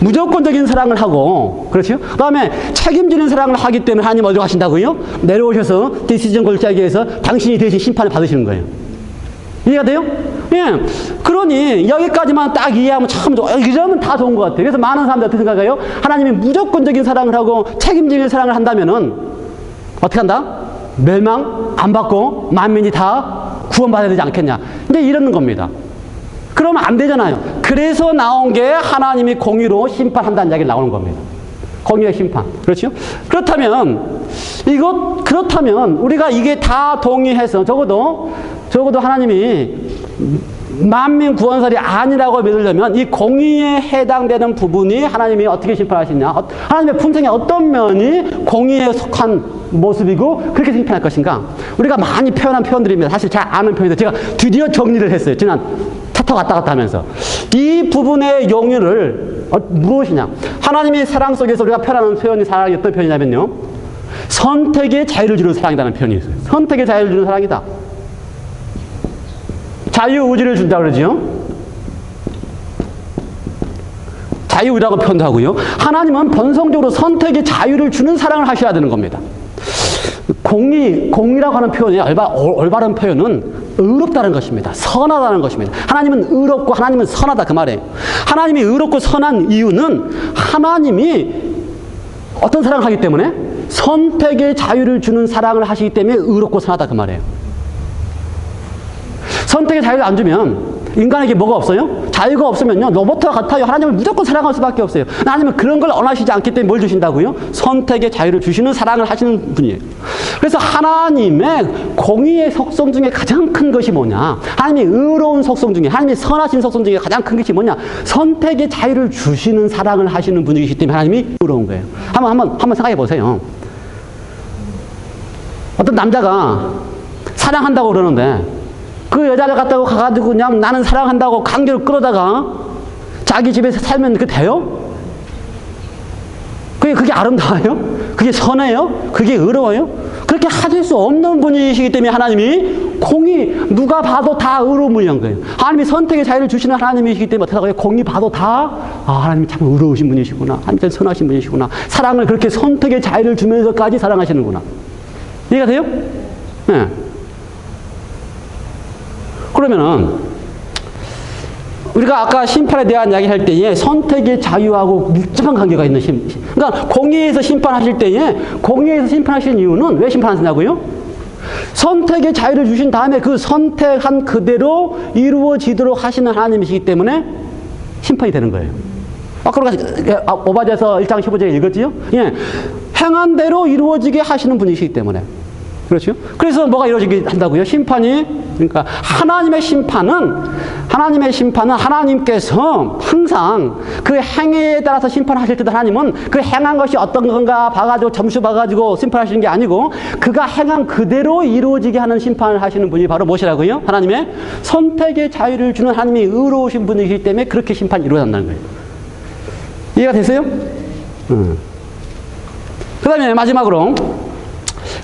무조건적인 사랑을 하고, 그렇죠? 그 다음에 책임지는 사랑을 하기 때문에 하나님 어디로 가신다고요? 내려오셔서 디시전 골짜기에서 당신이 대신 심판을 받으시는 거예요. 이해가 돼요? 예. 그러니 여기까지만 딱 이해하면 참 이러면 다 좋은 것 같아요. 그래서 많은 사람들이 어떻게 생각해요? 하나님이 무조건적인 사랑을 하고 책임지는 사랑을 한다면은 어떻게 한다? 멸망 안 받고 만민이 다 구원받아야 되지 않겠냐? 이제 이러는 겁니다. 그러면 안 되잖아요. 그래서 나온 게 하나님이 공의로 심판한다는 이야기가 나오는 겁니다. 공의의 심판. 그렇죠? 그렇다면 우리가 이게 다 동의해서 적어도 하나님이 만민 구원설이 아니라고 믿으려면 이 공의에 해당되는 부분이 하나님이 어떻게 심판하시냐, 하나님의 품성의 어떤 면이 공의에 속한 모습이고 그렇게 심판할 것인가, 우리가 많이 표현한 표현들입니다. 사실 잘 아는 표현인데 제가 드디어 정리를 했어요. 지난 차 왔다 갔다 하면서 이 부분의 용의를 무엇이냐, 하나님의 사랑 속에서 우리가 표현하는 표현이 사랑이 어떤 표현이냐면요, 선택의 자유를 주는 사랑이라는 표현이 있어요. 선택의 자유를 주는 사랑이다. 자유의지를 준다 그러지요. 자유의라고 표현도 하고요. 하나님은 본성적으로 선택의 자유를 주는 사랑을 하셔야 되는 겁니다. 공의라고 하는 표현이 올바른 표현은 의롭다는 것입니다. 선하다는 것입니다. 하나님은 의롭고 하나님은 선하다 그 말이에요. 하나님이 의롭고 선한 이유는 하나님이 어떤 사랑을 하기 때문에, 선택의 자유를 주는 사랑을 하시기 때문에 의롭고 선하다 그 말이에요. 선택의 자유를 안 주면 인간에게 뭐가 없어요? 자유가 없으면요, 로봇과 같아요. 하나님은 무조건 사랑할 수밖에 없어요. 하나님은 그런 걸 원하시지 않기 때문에 뭘 주신다고요? 선택의 자유를 주시는 사랑을 하시는 분이에요. 그래서 하나님의 공의의 속성 중에 가장 큰 것이 뭐냐, 하나님의 의로운 속성 중에, 하나님의 선하신 속성 중에 가장 큰 것이 뭐냐, 선택의 자유를 주시는 사랑을 하시는 분이기 때문에 하나님이 의로운 거예요. 한번 생각해 보세요. 어떤 남자가 사랑한다고 그러는데 그 여자를 갖다가 가가지고 그냥 나는 사랑한다고 강제로 끌어다가 자기 집에서 살면 그게 돼요? 그게 아름다워요? 그게 선해요? 그게 의로워요? 그렇게 하실 수 없는 분이시기 때문에 하나님이 공의 누가 봐도 다 의로운 분이란 거예요. 하나님이 선택의 자유를 주시는 하나님이시기 때문에 어떻게 하고요? 공의 봐도 다 하나님이 참 의로우신 분이시구나. 하나님 참 선하신 분이시구나. 사랑을 그렇게 선택의 자유를 주면서까지 사랑하시는구나. 이해가 돼요? 네. 그러면은 우리가 아까 심판에 대한 이야기 할 때에 선택의 자유하고 밀접한 관계가 있는 그러니까 공의에서 심판하실 때에 공의에서 심판하시는 이유는 왜 심판하시냐고요? 선택의 자유를 주신 다음에 그 선택한 그대로 이루어지도록 하시는 하나님이시기 때문에 심판이 되는 거예요. 아까 우리가 오바댜서 1장 15절에 읽었지요? 예. 행한 대로 이루어지게 하시는 분이시기 때문에. 그렇죠? 그래서 뭐가 이루어지게 한다고요? 심판이, 그러니까 하나님의 심판은 하나님께서 항상 그 행위에 따라서 심판하실 때도 하나님은 그 행한 것이 어떤 건가 봐가지고 점수 봐가지고 심판하시는 게 아니고 그가 행한 그대로 이루어지게 하는 심판을 하시는 분이 바로 무엇이라고요? 하나님의 선택의 자유를 주는 하나님이 의로우신 분이기 때문에 그렇게 심판이 이루어진다는 거예요. 이해가 됐어요? 그 다음에 마지막으로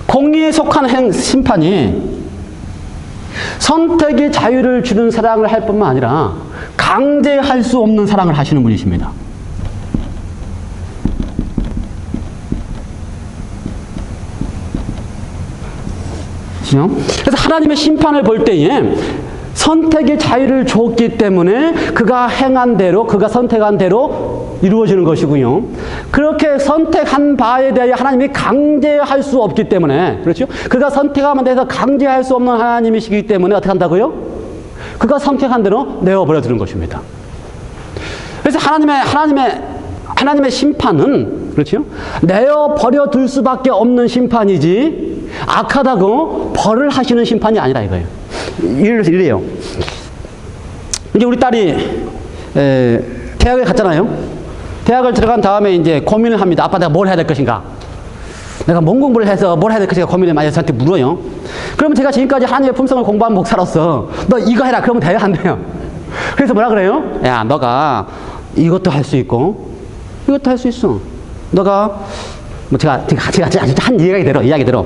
공의에 속한 심판이 선택의 자유를 주는 사랑을 할 뿐만 아니라 강제할 수 없는 사랑을 하시는 분이십니다. 그래서 하나님의 심판을 볼 때에 선택의 자유를 줬기 때문에 그가 행한 대로, 그가 선택한 대로 이루어지는 것이고요. 그렇게 선택한 바에 대해 하나님이 강제할 수 없기 때문에, 그렇죠? 그가 선택한 바에 대해서 강제할 수 없는 하나님이시기 때문에 어떻게 한다고요? 그가 선택한 대로 내어버려 두는 것입니다. 그래서 하나님의 심판은, 그렇죠? 내어버려 둘 수밖에 없는 심판이지, 악하다고 벌을 하시는 심판이 아니라 이거예요. 이래요. 이제 우리 딸이 대학에 갔잖아요. 대학을 들어간 다음에 이제 고민을 합니다. 아빠 내가 뭘 해야 될 것인가? 내가 뭔 공부를 해서 뭘 해야 될 것인가 고민을 많이 해서 저한테 물어요. 그러면 제가 지금까지 하나님의 품성을 공부한 목사로서 너 이거 해라 그러면 돼요? 안 돼요? 그래서 뭐라 그래요? 야 너가 이것도 할 수 있고 이것도 할 수 있어. 너가 뭐 제가 한 이야기대로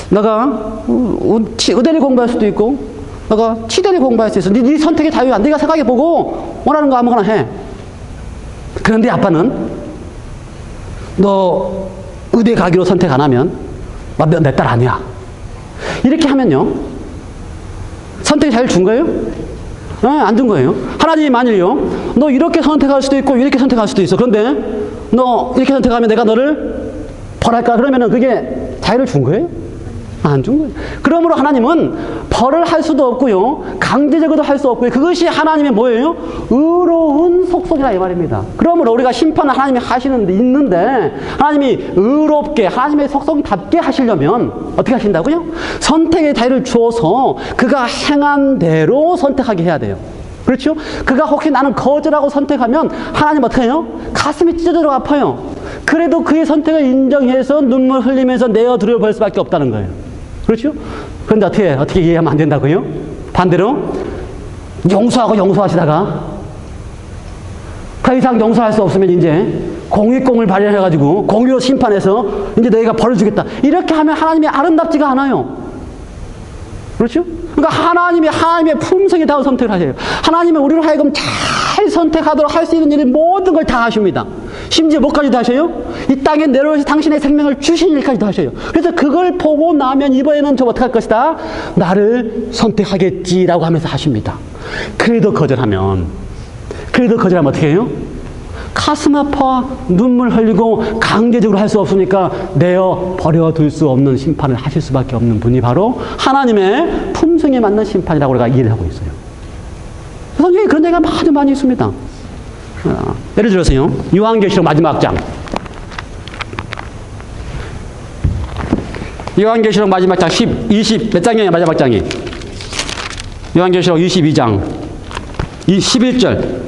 너가 의대를 공부할 수도 있고 너가 치대를 공부할 수 있어. 네 선택의 자유야. 네가 생각해보고 원하는 거 아무거나 해. 그런데 아빠는 너 의대 가기로 선택 안 하면 내 딸 아니야. 이렇게 하면요. 선택의 자유를 준 거예요? 네, 안 준 거예요. 하나님이 만일요. 너 이렇게 선택할 수도 있고 이렇게 선택할 수도 있어. 그런데 너 이렇게 선택하면 내가 너를 벌할까? 그러면은 그게 자유를 준 거예요? 안 준 거예요. 그러므로 하나님은 벌을 할 수도 없고요. 강제적으로도 할 수 없고요. 그것이 하나님의 뭐예요? 의로운 속성이라 이 말입니다. 그러므로 우리가 심판을 하나님이 있는데 하나님이 의롭게 하나님의 속성답게 하시려면 어떻게 하신다고요? 선택의 자유를 주어서 그가 행한 대로 선택하게 해야 돼요. 그렇죠? 그가 혹시 나는 거절하고 선택하면 하나님 어떻게 해요? 가슴이 찢어져 아파요. 그래도 그의 선택을 인정해서 눈물 흘리면서 내어드려 볼 수밖에 없다는 거예요. 그렇죠? 그런데 어떻게 이해하면 안 된다고요? 반대로 용서하시다가 더 이상 용서할 수 없으면 이제 공의공을 발현해가지고 공의로 심판해서 이제 너희가 벌을 주겠다. 이렇게 하면 하나님이 아름답지가 않아요. 그렇죠? 그러니까 하나님의 품성에 따라 선택을 하세요. 하나님은 우리로 하여금 잘 선택하도록 할 수 있는 일을 모든 걸 다 하십니다. 심지어 뭐까지도 하셔요? 이 땅에 내려오셔서 당신의 생명을 주신 일까지도 하셔요. 그래서 그걸 보고 나면 이번에는 좀 어떻게 할 것이다? 나를 선택하겠지라고 하면서 하십니다. 그래도 거절하면 어떻게 해요? 가슴 아파 눈물 흘리고 강제적으로 할 수 없으니까 내어 버려둘 수 없는 심판을 하실 수밖에 없는 분이 바로 하나님의 품성에 맞는 심판이라고 우리가 이해를 하고 있어요. 성경에 그런 얘기가 많이 있습니다. 예를 들어서요. 요한계시록 마지막 장. 요한계시록 마지막 장 20 몇 장이에요? 마지막 장이. 요한계시록 22장 11절.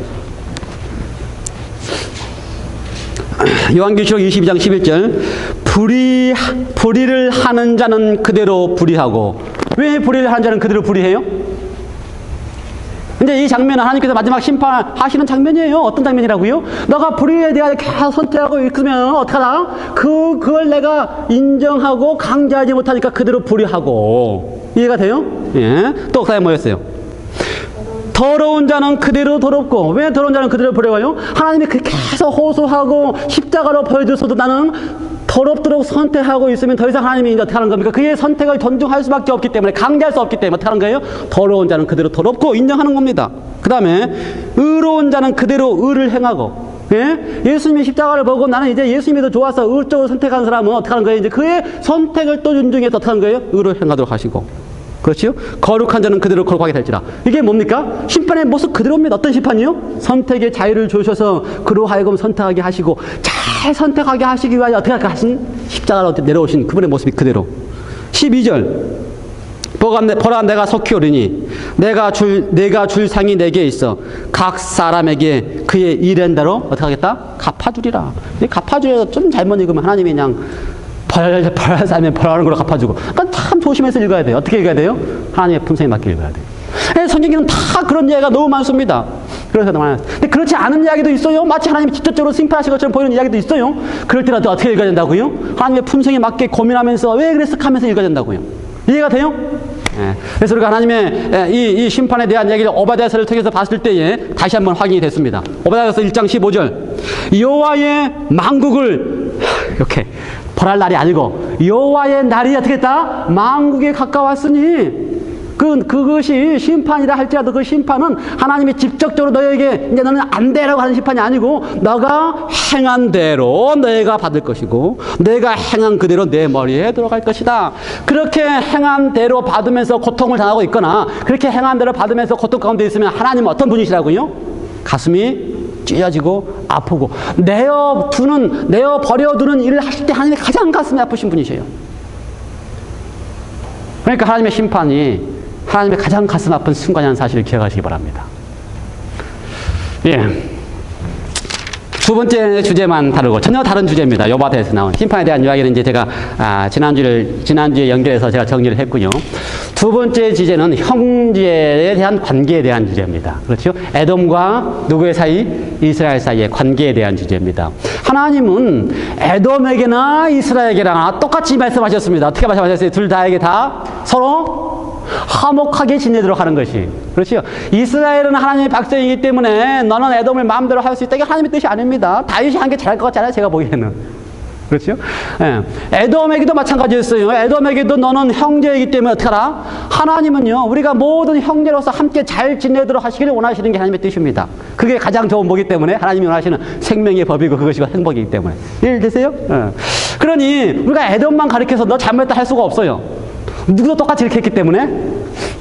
요한계시록 22장 11절. 불의를 하는 자는 그대로 불의하고. 왜 불의를 하는 자는 그대로 불의해요? 이제 이 장면은 하나님께서 마지막 심판하시는 장면이에요. 어떤 장면이라고요? 너가 불의에 대하여 계속 선택하고 있으면 어떡하나? 그걸 내가 인정하고 강제하지 못하니까 그대로 불의하고. 이해가 돼요? 예. 또 그다음에 뭐였어요? 더러운 자는 그대로 더럽고. 왜 더러운 자는 그대로 버려요? 하나님이 계속 호소하고 십자가로 보여줬어도 나는 더럽도록 선택하고 있으면 더 이상 하나님이 어떻게 하는 겁니까? 그의 선택을 존중할 수밖에 없기 때문에, 강제할 수 없기 때문에 어떻게 하는 거예요? 더러운 자는 그대로 더럽고 인정하는 겁니다. 그 다음에 의로운 자는 그대로 의를 행하고. 예? 예수님이 십자가를 보고 나는 이제 예수님이 더 좋아서 의적으로 선택한 사람은 어떻게 하는 거예요? 이제 그의 선택을 또 존중해서 어떻게 하는 거예요? 의를 행하도록 하시고. 그렇죠? 거룩한 자는 그대로 거룩하게 될지라. 이게 뭡니까? 심판의 모습 그대로입니다. 어떤 심판이요? 선택의 자유를 주셔서 그로 하여금 선택하게 하시고 잘 선택하게 하시기 위하여 어떻게 하신? 십자가로 내려오신 그분의 모습이 그대로. 12절 보라 내가 속히 오리니 내가 줄 상이 내게 있어 각 사람에게 그의 일한 대로 어떻게 하겠다? 갚아주리라. 갚아주려서 좀 잘못 읽으면 하나님이 그냥 벌 사면 벌하는 걸로 갚아주고. 그러니까 참 조심해서 읽어야 돼요. 어떻게 읽어야 돼요? 하나님의 품성에 맞게 읽어야 돼요. 성경에는 다 그런 이야기가 너무 많습니다. 그래서 근데 그렇지 않은 이야기도 있어요. 마치 하나님이 직접적으로 심판하신 것처럼 보이는 이야기도 있어요. 그럴 때라도 어떻게 읽어야 된다고요? 하나님의 품성에 맞게 고민하면서 왜 그랬어 하면서 읽어야 된다고요. 이해가 돼요? 예. 그래서 우리가 하나님의 이 심판에 대한 얘기를 오바댜서를 통해서 봤을 때에 다시 한번 확인이 됐습니다. 오바댜서 1장 15절 여호와의 만국을 이렇게 벌할 날이 아니고 여호와의 날이 어떻게 했다? 만국에 가까웠으니 그것이 심판이라 할지라도 그 심판은 하나님이 직접적으로 너에게 이제 너는 안 되라고 하는 심판이 아니고 너가 행한 대로 너희가 받을 것이고 내가 행한 그대로 내 머리에 들어갈 것이다. 그렇게 행한 대로 받으면서 고통을 당하고 있거나 그렇게 행한 대로 받으면서 고통 가운데 있으면 하나님은 어떤 분이시라고요? 가슴이 찢어지고 아프고 내어 버려두는 일을 하실 때 하나님이 가장 가슴이 아프신 분이세요. 그러니까 하나님의 심판이 하나님의 가장 가슴 아픈 순간이라는 사실을 기억하시기 바랍니다. 예. 두 번째 주제만 다루고 전혀 다른 주제입니다. 여호와에서 나온 심판에 대한 이야기는 이제 제가 지난주에 연결해서 제가 정리를 했고요. 두 번째 주제는 형제에 대한 관계에 대한 주제입니다. 그렇죠? 에돔과 누구의 사이? 이스라엘 사이의 관계에 대한 주제입니다. 하나님은 에돔에게나 이스라엘에게나 똑같이 말씀하셨습니다. 어떻게 말씀하셨어요? 둘 다에게 다 서로 화목하게 지내도록 하는 것이. 그렇죠? 이스라엘은 하나님의 백성이기 때문에 너는 에돔을 마음대로 할 수 있다. 이게 하나님의 뜻이 아닙니다. 다윗이 한 게 잘할 것 같잖아요. 제가 보기에는. 그렇죠? 예. 에돔에게도 마찬가지였어요. 에돔에게도 너는 형제이기 때문에 어떻게 하라? 하나님은요, 우리가 모든 형제로서 함께 잘 지내도록 하시기를 원하시는 게 하나님의 뜻입니다. 그게 가장 좋은 복이기 때문에 하나님이 원하시는 생명의 법이고 그것이 행복이기 때문에. 이해되세요? 예. 그러니 우리가 에돔만 가리켜서 너 잘못했다 할 수가 없어요. 누구도 똑같이 이렇게 했기 때문에,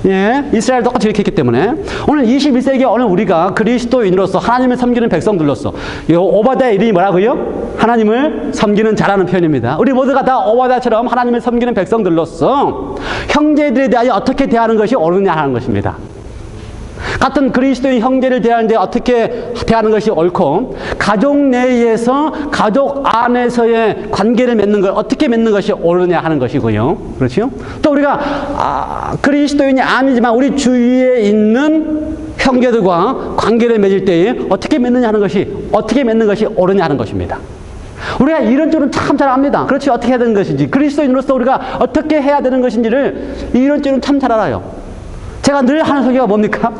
예, 이스라엘 똑같이 이렇게 했기 때문에 오늘 21세기 오늘 우리가 그리스도인으로서 하나님을 섬기는 백성들로서 이 오바댜의 이름이 뭐라고요? 하나님을 섬기는 자라는 표현입니다. 우리 모두가 다 오바댜처럼 하나님을 섬기는 백성들로서 형제들에 대하여 어떻게 대하는 것이 옳으냐 하는 것입니다. 같은 그리스도인 형제를 대하는데 어떻게 대하는 것이 옳고 가족 내에서 가족 안에서의 관계를 맺는 걸 어떻게 맺는 것이 옳으냐 하는 것이고요. 그렇죠? 또 우리가 그리스도인이 아니지만 우리 주위에 있는 형제들과 관계를 맺을 때에 어떻게 맺느냐 하는 것이 옳으냐 하는 것입니다. 우리가 이런 줄은 참 잘 압니다. 그렇지? 어떻게 해야 되는 것인지 그리스도인으로서 우리가 어떻게 해야 되는 것인지를 이런 줄은 참 잘 알아요. 제가 늘 하는 설교가 뭡니까?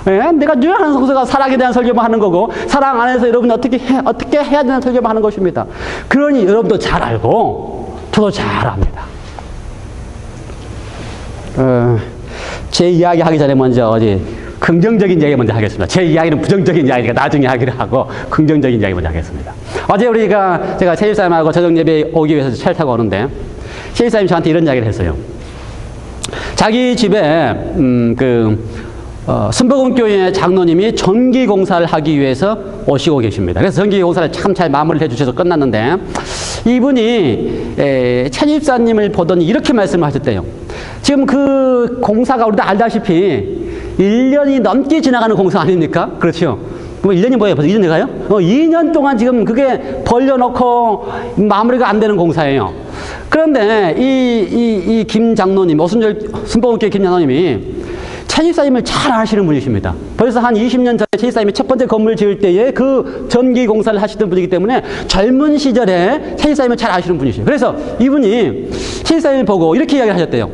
예? 내가 늘 하는 설교가 사랑에 대한 설교만 하는 거고 사랑 안에서 여러분이 어떻게 해야 되는 설교만 하는 것입니다. 그러니 여러분도 잘 알고 저도 잘 압니다. 제 이야기 하기 전에 먼저 긍정적인 이야기 먼저 하겠습니다. 제 이야기는 부정적인 이야기니까 나중에 하기로 하고 긍정적인 이야기 먼저 하겠습니다. 어제 제가 세입사님하고 저녁예배 오기 위해서 차를 타고 오는데 세입사님이 저한테 이런 이야기를 했어요. 자기 집에 순복음교회 장로님이 전기공사를 하기 위해서 오시고 계십니다. 그래서 전기공사를 참 잘 마무리를 해주셔서 끝났는데 이분이 차집사님을 보더니 이렇게 말씀을 하셨대요. 지금 그 공사가 우리도 알다시피 1년이 넘게 지나가는 공사 아닙니까? 그렇죠? 뭐 1년이 뭐예요? 벌써 2년 돼가요? 2년 동안 지금 그게 벌려놓고 마무리가 안 되는 공사예요. 그런데 이 김 장로님, 순복음교회 김 장로님이 채집사님을 잘 아시는 분이십니다. 벌써 한 20년 전에 채집사님이 첫 번째 건물 지을 때에 그 전기 공사를 하시던 분이기 때문에 젊은 시절에 채집사님을 잘 아시는 분이시죠. 그래서 이분이 채집사님을 보고 이렇게 이야기를 하셨대요.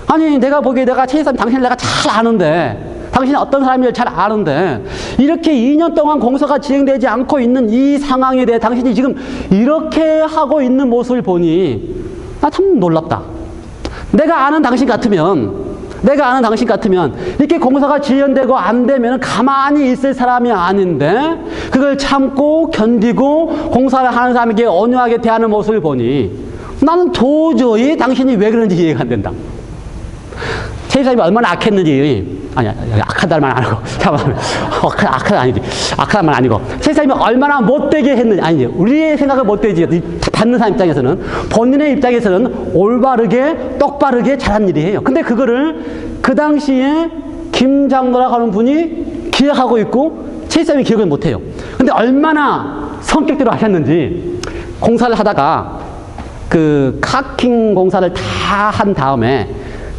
아니, 내가 보기에 내가 채집사님 당신을 내가 잘 아는데, 당신이 어떤 사람인지 잘 아는데 이렇게 2년 동안 공사가 진행되지 않고 있는 이 상황에 대해 당신이 지금 이렇게 하고 있는 모습을 보니 나 참 놀랍다. 내가 아는 당신 같으면 이렇게 공사가 지연되고 안 되면 가만히 있을 사람이 아닌데 그걸 참고 견디고 공사를 하는 사람에게 온유하게 대하는 모습을 보니 나는 도저히 당신이 왜 그런지 이해가 안 된다. 채집사님이 얼마나 악했는지, 아니, 악하다는 말 아니고, 잠깐만, 악하다 아니지. 악하다는 말 아니고, 채집사님이 얼마나 못되게 했는지, 아니지. 우리의 생각은 못되지. 받는 사람 입장에서는, 본인의 입장에서는 올바르게, 똑바르게 잘한 일이에요. 근데 그거를 그 당시에 김장로라고 하는 분이 기억하고 있고, 채집사님이 기억을 못해요. 근데 얼마나 성격대로 하셨는지, 공사를 하다가, 그 카킹 공사를 다 한 다음에,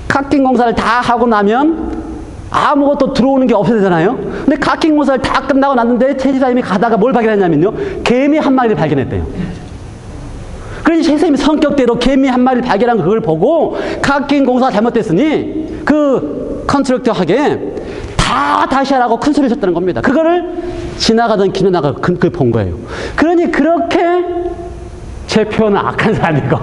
카킹 공사를 다 하고 나면 아무것도 들어오는 게 없어야 되잖아요. 근데 카킹 공사를 다 끝나고 났는데 채집사님이 가다가 뭘 발견했냐면요. 개미 한 마리를 발견했대요. 그래서 채집사님이 성격대로 개미 한 마리를 발견한 그걸 보고 카킹 공사가 잘못됐으니 그 컨트럭터에게 다시 하라고 큰 소리를 쳤다는 겁니다. 그거를 지나가던 김연아가 그걸 본 거예요. 그러니 그렇게 제 표현은 악한 사람이고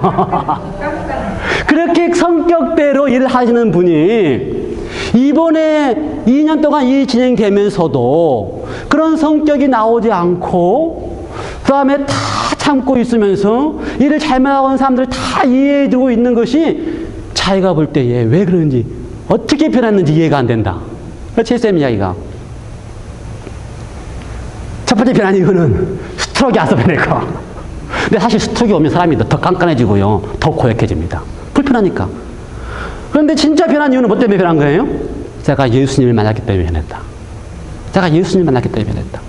그렇게 성격대로 일을 하시는 분이 이번에 2년 동안 일이 진행되면서도 그런 성격이 나오지 않고 그 다음에 다 참고 있으면서 일을 잘못하는 사람들을 다 이해해주고 있는 것이 자기가 볼 때에 왜 그런지 어떻게 변했는지 이해가 안 된다. 채쌤 이야기가 첫 번째 변한 이유는 스트로크가 와서 변했고 근데 사실 스트로크 오면 사람이 더 깐깐해지고요. 더 고약해집니다. 불편하니까. 그런데 진짜 변한 이유는 뭐 때문에 변한 거예요? 제가 예수님을 만났기 때문에 변했다. 제가 예수님을 만났기 때문에 변했다.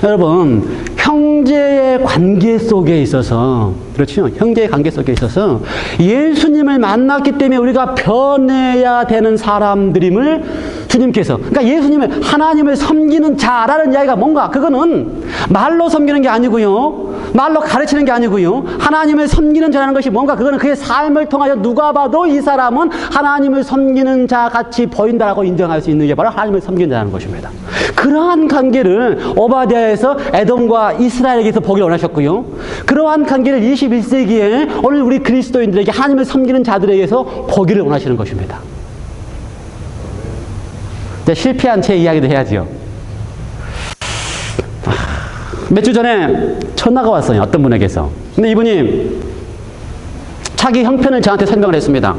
여러분, 형제의 관계 속에 있어서, 그렇죠? 형제의 관계 속에 있어서 예수님을 만났기 때문에 우리가 변해야 되는 사람들임을 주님께서, 그러니까 예수님을, 하나님을 섬기는 자라는 이야기가 뭔가, 그거는 말로 섬기는 게 아니고요. 말로 가르치는 게 아니고요. 하나님을 섬기는 자라는 것이 뭔가, 그거는 그의 삶을 통하여 누가 봐도 이 사람은 하나님을 섬기는 자 같이 보인다라고 인정할 수 있는 게 바로 하나님을 섬기는 자라는 것입니다. 그러한 관계를 오바댜에서 에돔과 이스라엘에게서 보기를 원하셨고요. 그러한 관계를 21세기에 오늘 우리 그리스도인들에게 하나님을 섬기는 자들에게서 보기를 원하시는 것입니다. 실패한 제 이야기도 해야죠. 몇 주 전에 전화가 왔어요. 어떤 분에게서. 근데 이분이 자기 형편을 저한테 설명을 했습니다.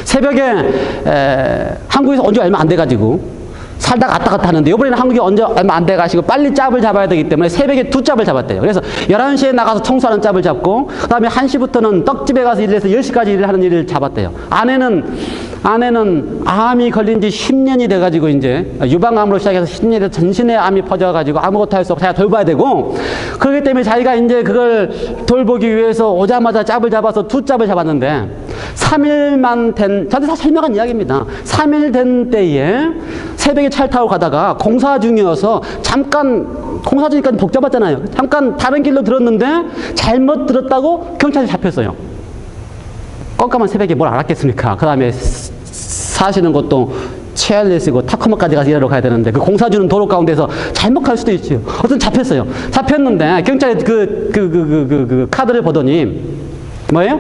새벽에 한국에서 온 지 얼마 안 돼가지고 살다가 왔다 갔다 하는데 이번에는 한국에 온 지 얼마 안 돼가지고 빨리 짭을 잡아야 되기 때문에 새벽에 2짭을 잡았대요. 그래서 11시에 나가서 청소하는 짭을 잡고 그 다음에 1시부터는 떡집에 가서 일해서 10시까지 일을 하는 일을 잡았대요. 아내는 암이 걸린 지 10년이 돼가지고 이제 유방암으로 시작해서 10년이 돼서 전신에 암이 퍼져가지고 아무것도 할 수 없고 자기가 돌봐야 되고 그렇기 때문에 자기가 이제 그걸 돌보기 위해서 오자마자 짭을 잡아서 2짭을 잡았는데 3일만 된, 저한테 다 설명한 이야기입니다. 3일 된 때에 새벽에 차를 타고 가다가 공사 중이어서 잠깐 공사 중이니까 복잡하잖아요. 잠깐 다른 길로 들었는데 잘못 들었다고 경찰에 잡혔어요. 깜깜한 새벽에 뭘 알았겠습니까? 그 다음에 사시는 것도 체알레스고 타코마까지 가서 일하러 가야 되는데 그 공사 중인 도로 가운데서 잘못 갈 수도 있죠. 어떤 잡혔어요. 잡혔는데 경찰이 그 카드를 보더니 뭐예요?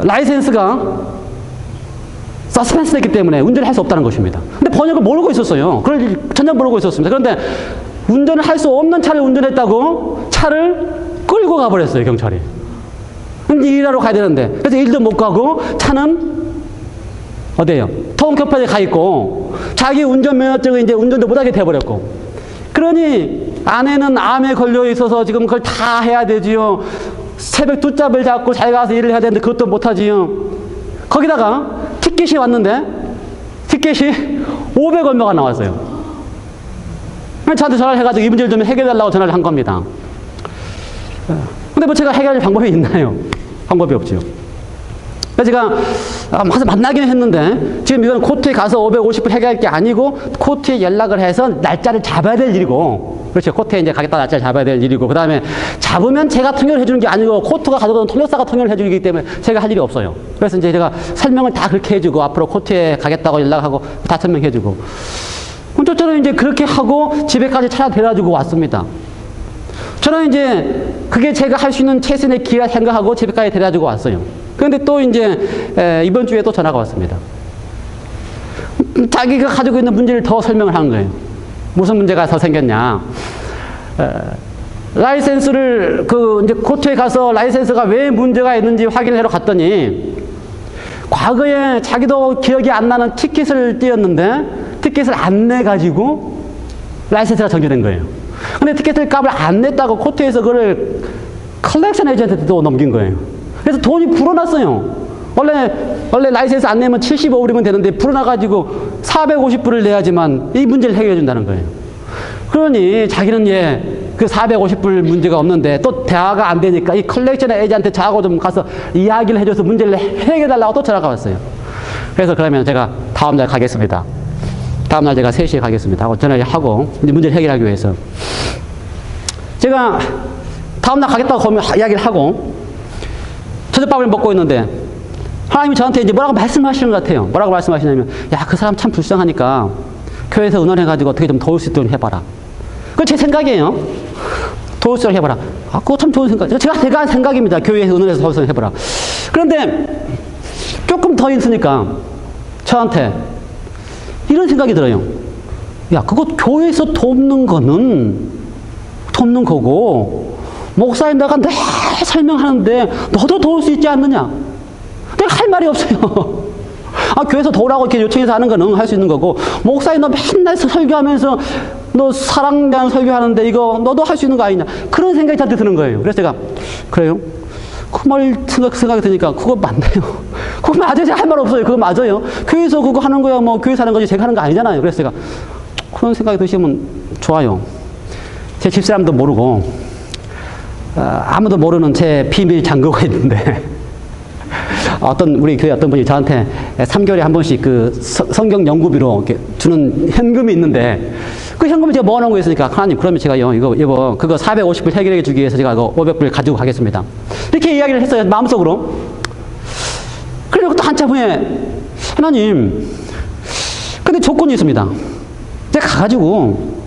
라이센스가 서스펜스 됐기 때문에 운전을 할 수 없다는 것입니다. 근데 번역을 모르고 있었어요. 그걸 전혀 모르고 있었습니다. 그런데 운전을 할 수 없는 차를 운전했다고 차를 끌고 가버렸어요, 경찰이. 근데 일하러 가야 되는데. 그래서 일도 못 가고 차는 어디에요? 통교판에 가 있고 자기 운전면허증은 이제 운전도 못하게 돼버렸고. 그러니 아내는 암에 걸려 있어서 지금 그걸 다 해야 되지요. 새벽 2짭을 잡고 자기가 가서 일을 해야 되는데 그것도 못하지요. 거기다가 티켓이 왔는데 티켓이 500 얼마가 나왔어요. 저한테 전화를 해가지고 이 문제를 좀 해결해달라고 전화를 한 겁니다. 근데 뭐 제가 해결할 방법이 있나요? 방법이 없죠. 그래서 제가 와서 만나긴 했는데 지금 이건 코트에 가서 550불 해결할 게 아니고 코트에 연락을 해서 날짜를 잡아야 될 일이고, 그렇죠. 코트에 이제 가겠다 날짜를 잡아야 될 일이고, 그 다음에 잡으면 제가 통역을 해주는 게 아니고 코트가 가져가는 통역사가 통역을 해주기 때문에 제가 할 일이 없어요. 그래서 이제 제가 설명을 다 그렇게 해주고 앞으로 코트에 가겠다고 연락하고 다 설명해주고, 저는 이제 그렇게 하고 집에까지 찾아대가지고 왔습니다. 저는 이제 그게 제가 할 수 있는 최선의 기회라 생각하고 집에까지 데려다주고 왔어요. 그런데 또 이제 이번 주에 또 전화가 왔습니다. 자기가 가지고 있는 문제를 더 설명을 하는 거예요. 무슨 문제가 더 생겼냐. 라이센스를 이제 코트에 가서 라이센스가 왜 문제가 있는지 확인을 하러 갔더니 과거에 자기도 기억이 안 나는 티켓을 띄었는데 티켓을 안 내가지고 라이센스가 정지된 거예요. 근데 티켓을 값을 안 냈다고 코트에서 그걸 컬렉션 에이전트한테 또 넘긴 거예요. 그래서 돈이 불어났어요. 원래 라이센스 안 내면 75불이면 되는데 불어나가지고 450불을 내야지만 이 문제를 해결해 준다는 거예요. 그러니 자기는 그 450불 문제가 없는데 또 대화가 안 되니까 이 컬렉션 에이전트한테 저하고 좀 가서 이야기를 해줘서 문제를 해결해 달라고 또 전화가 왔어요. 그래서 그러면 제가 다음날 가겠습니다. 다음날 제가 3시에 가겠습니다 하고 전화를 하고 이제 문제를 해결하기 위해서 제가 다음날 가겠다고 이야기를 하고 저녁밥을 먹고 있는데 하나님이 저한테 이제 뭐라고 말씀하시는 것 같아요. 뭐라고 말씀하시냐면, 야, 그 사람 참 불쌍하니까 교회에서 의논해가지고 어떻게 좀 도울 수 있도록 해봐라. 그건 제 생각이에요. 도울 수 있도록 해봐라. 아, 그거 참 좋은 생각. 제가 한 생각입니다. 교회에서 의논해서 도울 수 있도록 해봐라. 그런데 조금 더 있으니까 저한테 이런 생각이 들어요. 야, 그거 교회에서 돕는 거고, 목사님 내가 늘 설명하는데 너도 도울 수 있지 않느냐? 내가 할 말이 없어요. 아, 교회에서 도우라고 이렇게 요청해서 하는 건 할 수 있는 거고, 목사님 너 맨날 설교하면서 너 사랑에 대한 설교하는데 이거 너도 할 수 있는 거 아니냐? 그런 생각이 저한테 드는 거예요. 그래서 제가, 그래요? 그 말 생각이 드니까 그거 맞나요? 그거 맞아요. 제가 할 말 없어요. 그거 맞아요. 교회에서 그거 하는 거야. 뭐 교회에서 하는 거지 제가 하는 거 아니잖아요. 그래서 제가 그런 생각이 드시면 좋아요. 제 집사람도 모르고 아무도 모르는 제 비밀 잔고가 있는데 우리 교회 어떤 분이 저한테 3개월에 한 번씩 그 성경 연구비로 이렇게 주는 현금이 있는데 그 현금을 제가 모아놓은 거 있으니까 하나님 그러면 제가 이거 그거 450불 해결해 주기 위해서 제가 그거 500불 가지고 가겠습니다. 이렇게 이야기를 했어요. 마음속으로. 그리고 또 한참 후에 하나님 근데 조건이 있습니다. 제가 가가지고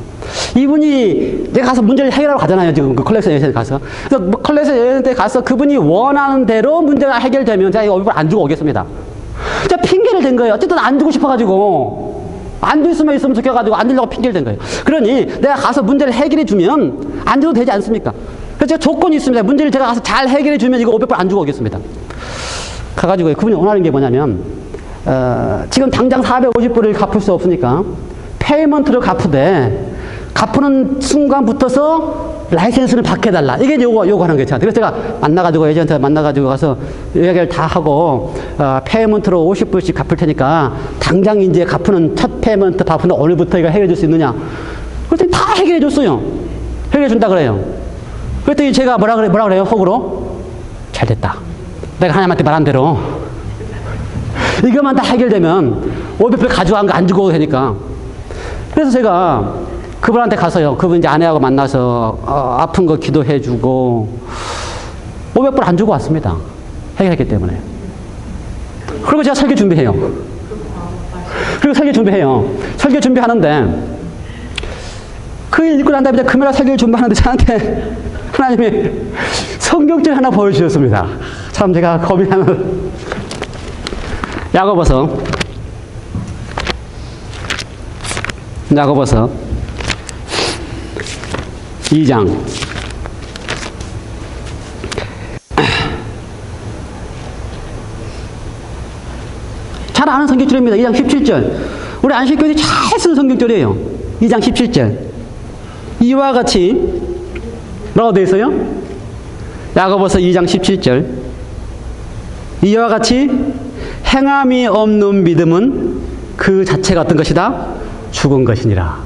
이분이 내가 가서 문제를 해결하러 가잖아요. 지금 그 컬렉션 에이전트에 가서. 그래서 뭐 컬렉션 에이전트에 가서 그분이 원하는 대로 문제가 해결되면 제가 이거 500불 안 주고 오겠습니다. 제가 핑계를 댄 거예요. 어쨌든 안 주고 싶어가지고. 안 줄 수만 있으면 좋겠가지고 안 주려고 핑계를 댄 거예요. 그러니 내가 가서 문제를 해결해 주면 안 줘도 되지 않습니까? 그래서 제가 조건이 있습니다. 문제를 제가 가서 잘 해결해 주면 이거 500불 안 주고 오겠습니다. 가가지고 그분이 원하는 게 뭐냐면 지금 당장 450불을 갚을 수 없으니까 페이먼트를 갚으되 갚는 순간부터서 라이센스를 받게 해달라. 이게 요구하는 거예요. 그래서 제가 만나가지고 에이전트 만나가지고 가서 이야기를 다 하고 페이먼트로 50불씩 갚을 테니까 당장 이제 갚는 첫 페이먼트 갚으면 오늘부터 이거 해결해 줄 수 있느냐. 그랬더니 다 해결해 줬어요. 해결해 준다 그래요. 그랬더니 제가 뭐라 그래요? 속으로 잘 됐다. 내가 하나님한테 말한 대로 이것만 다 해결되면 500불 가져간 거 안 주고 되니까. 그래서 제가 그분한테 가서요. 그분 이제 아내하고 만나서 아픈 거 기도해주고 500불 안 주고 왔습니다. 해결했기 때문에. 그리고 제가 설교 준비해요. 설교 준비하는데 그 일 읽고 난 다음에 금요일 설교를 준비하는데 저한테 하나님이 성경책 하나 보여주셨습니다. 참 제가 고민하는 야고보서 2장 잘 아는 성경줄입니다. 2장 17절. 우리 안식교들이 잘 쓰는 성경줄이에요. 2장 17절. 이와 같이 뭐라고 되어 있어요? 야고보서 2장 17절. 이와 같이 행함이 없는 믿음은 그 자체가 어떤 것이다? 죽은 것이니라.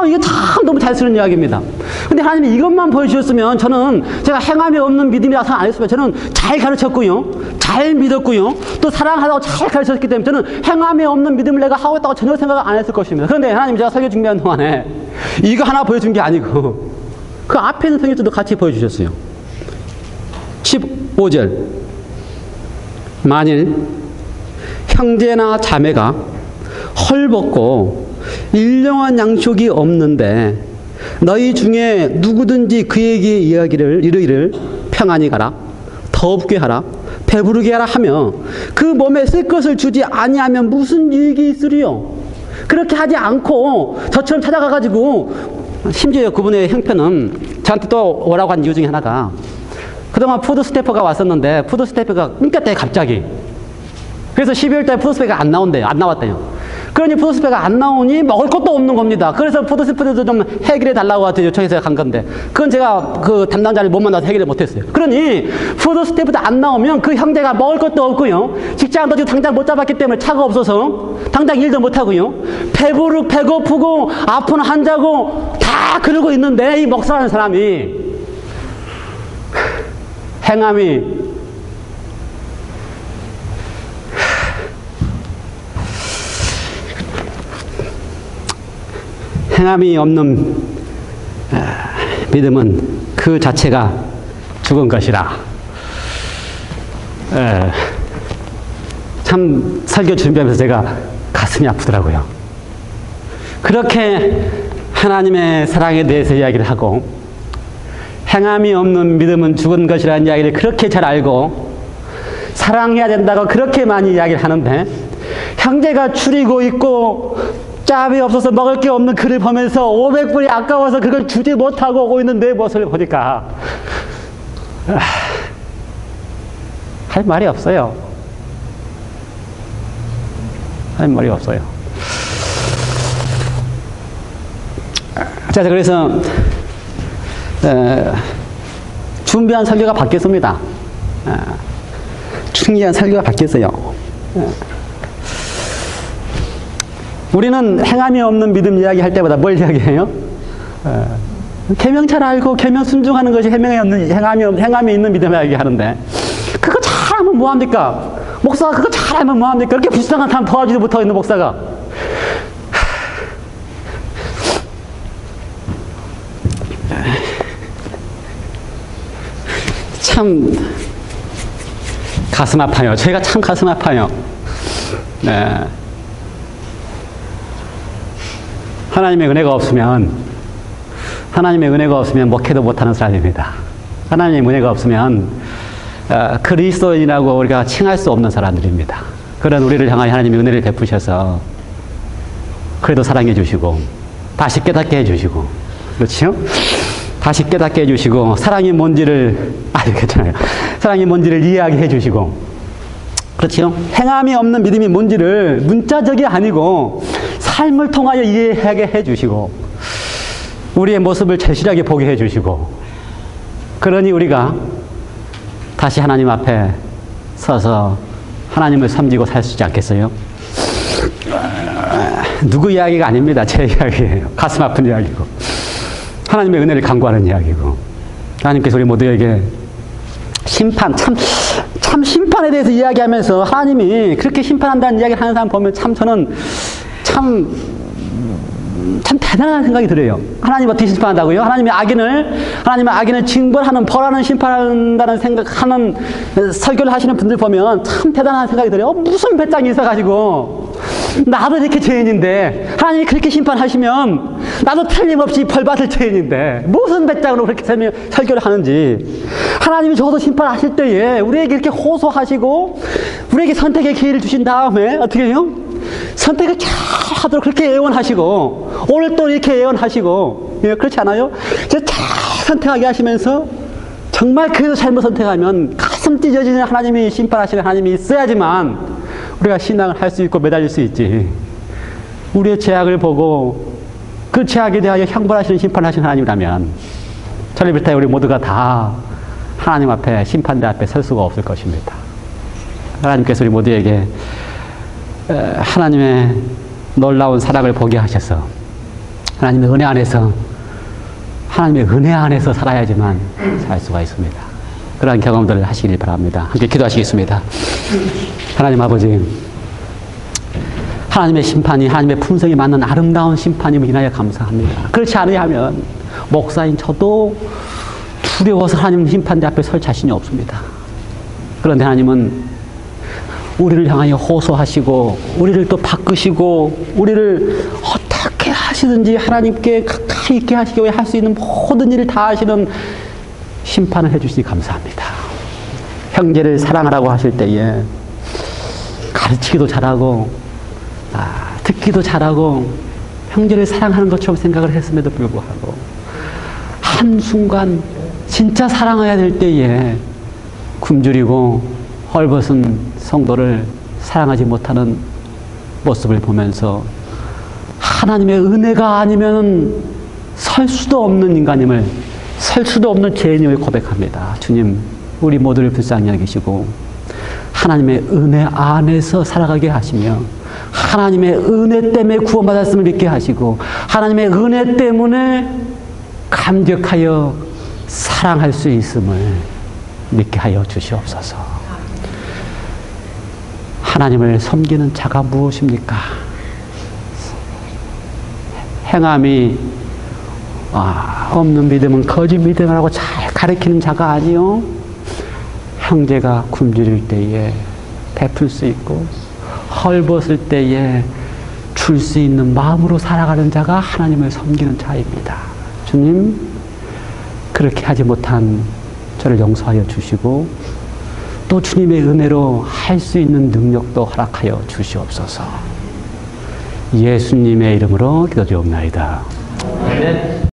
이게 참 너무 잘 쓰는 이야기입니다. 근데 하나님이 이것만 보여주셨으면 저는 제가 행함이 없는 믿음이라고 생각 안 했으면 저는 잘 가르쳤고요. 잘 믿었고요. 또 사랑하다고 잘 가르쳤기 때문에 저는 행함이 없는 믿음을 내가 하고 있다고 전혀 생각을 안 했을 것입니다. 그런데 하나님 제가 설교 준비하는 동안에 이거 하나 보여준 게 아니고 그 앞에 있는 성경도 같이 보여주셨어요. 15절. 만일 형제나 자매가 헐벗고 일용한 양식이 없는데 너희 중에 누구든지 그에게 이르기를 평안히 가라, 더럽게 하라, 배부르게 하라 하며 그 몸에 쓸 것을 주지 아니하면 무슨 유익이 있으리요? 그렇게 하지 않고 저처럼 찾아가가지고, 심지어 그분의 형편은 저한테 또 오라고 한 이유 중에 하나가, 그동안 푸드 스태프가 왔었는데 푸드 스태프가 끊겼대요, 갑자기. 그래서 12월 달 푸드 스태프가 안 나왔대요. 그러니 푸드 스태프가 안 나오니 먹을 것도 없는 겁니다. 그래서 푸드 스태프도 좀 해결해 달라고 요청해서 간 건데, 그건 제가 그 담당자를 못 만나서 해결을 못했어요. 그러니 푸드 스태프도 안 나오면 그 형제가 먹을 것도 없고요, 직장도 지금 당장 못 잡았기 때문에 차가 없어서 당장 일도 못 하고요, 배고프고 아픈 환자고 다 그러고 있는데, 이 목사라는 사람이 행함이 없는 믿음은 그 자체가 죽은 것이라. 참 설교 준비하면서 제가 가슴이 아프더라고요. 그렇게 하나님의 사랑에 대해서 이야기를 하고, 행함이 없는 믿음은 죽은 것이라는 이야기를 그렇게 잘 알고 사랑해야 된다고 그렇게 많이 이야기를 하는데, 형제가 줄이고 있고 짭이 없어서 먹을 게 없는 그를 보면서 500불이 아까워서 그걸 주지 못하고 오고 있는 내 모습을 보니까 할 말이 없어요. 할 말이 없어요. 자, 그래서 준비한 설교가 바뀌었습니다. 준비한 설교가 바뀌었어요. 우리는 행함이 없는 믿음 이야기할 때마다 뭘 이야기해요? 계명 잘 알고 계명 순종하는 것이 행함이 있는 믿음 이야기하는데, 그거 잘하면 뭐합니까? 목사가 그거 잘하면 뭐합니까? 그렇게 불쌍한 사람 도와주지 못하고 있는 목사가. 참 가슴 아파요. 제가 참 가슴 아파요. 네. 하나님의 은혜가 없으면 목회도 못하는 사람입니다. 하나님의 은혜가 없으면 그리스도인이라고 우리가 칭할 수 없는 사람들입니다. 그런 우리를 향하여 하나님의 은혜를 베푸셔서 그래도 사랑해 주시고 다시 깨닫게 해주시고, 그렇죠? 다시 깨닫게 해주시고 사랑이 뭔지를 괜찮아요. 사랑이 뭔지를 이해하게 해주시고, 그렇죠? 행함이 없는 믿음이 뭔지를 문자적이 아니고 삶을 통하여 이해하게 해주시고, 우리의 모습을 절실하게 보게 해주시고, 그러니 우리가 다시 하나님 앞에 서서 하나님을 섬기고 살 수 있지 않겠어요? 누구 이야기가 아닙니다. 제 이야기예요. 가슴 아픈 이야기고, 하나님의 은혜를 간구하는 이야기고, 하나님께서 우리 모두에게 심판, 참 심판에 대해서 이야기하면서 하나님이 그렇게 심판한다는 이야기를 하는 사람 보면 저는 참 대단한 생각이 들어요. 하나님 어떻게 심판한다고요? 하나님의 악인을 징벌하는, 벌하는, 심판한다는 생각하는 설교를 하시는 분들 보면 참 대단한 생각이 들어요. 무슨 배짱이 있어가지고 나도 이렇게 죄인인데 하나님이 그렇게 심판하시면 나도 틀림없이 벌받을 죄인인데 무슨 배짱으로 그렇게 설교를 하는지. 하나님이 적어도 심판하실 때에 우리에게 이렇게 호소하시고 우리에게 선택의 기회를 주신 다음에 어떻게 해요? 선택을 잘 하도록 그렇게 예언하시고, 오늘 또 이렇게 예언하시고, 그렇지 않아요? 잘 선택하게 하시면서 정말 그래도 잘못 선택하면 가슴 찢어지는 하나님이 심판하시는 하나님이 있어야지만 우리가 신앙을 할 수 있고 매달릴 수 있지. 우리의 죄악을 보고 그 죄악에 대하여 형벌하시는, 심판하시는 하나님이라면 저를 비롯하여 우리 모두가 다 하나님 앞에, 심판대 앞에 설 수가 없을 것입니다. 하나님께서 우리 모두에게 하나님의 놀라운 사랑을 보게 하셔서 하나님의 은혜 안에서, 하나님의 은혜 안에서 살아야지만 살 수가 있습니다. 그러한 경험들을 하시길 바랍니다. 함께 기도하시겠습니다. 하나님 아버지, 하나님의 심판이, 하나님의 품성이 맞는 아름다운 심판임을 인하여 감사합니다. 그렇지 않으면 목사인 저도 두려워서 하나님 심판대 앞에 설 자신이 없습니다. 그런데 하나님은 우리를 향하여 호소하시고 우리를 또 바꾸시고 우리를 어떻게 하시든지 하나님께 가까이 있게 하시기 위해 할 수 있는 모든 일을 다 하시는 심판을 해주시니 감사합니다. 형제를 사랑하라고 하실 때에 가르치기도 잘하고 듣기도 잘하고 형제를 사랑하는 것처럼 생각을 했음에도 불구하고 한순간 진짜 사랑해야 될 때에 굶주리고 헐벗은 성도를 사랑하지 못하는 모습을 보면서 하나님의 은혜가 아니면 설 수도 없는 인간임을, 설 수도 없는 죄인임을 고백합니다. 주님, 우리 모두를 불쌍히 여기시고 하나님의 은혜 안에서 살아가게 하시며 하나님의 은혜 때문에 구원받았음을 믿게 하시고 하나님의 은혜 때문에 감격하여 사랑할 수 있음을 믿게 하여 주시옵소서. 하나님을 섬기는 자가 무엇입니까? 행함이 없는 믿음은 거짓 믿음이라고 잘 가르치는 자가 아니요, 형제가 굶주릴 때에 베풀 수 있고 헐벗을 때에 줄 수 있는 마음으로 살아가는 자가 하나님을 섬기는 자입니다. 주님, 그렇게 하지 못한 저를 용서하여 주시고 또 주님의 은혜로 할 수 있는 능력도 허락하여 주시옵소서. 예수님의 이름으로 기도드리옵나이다. 아멘.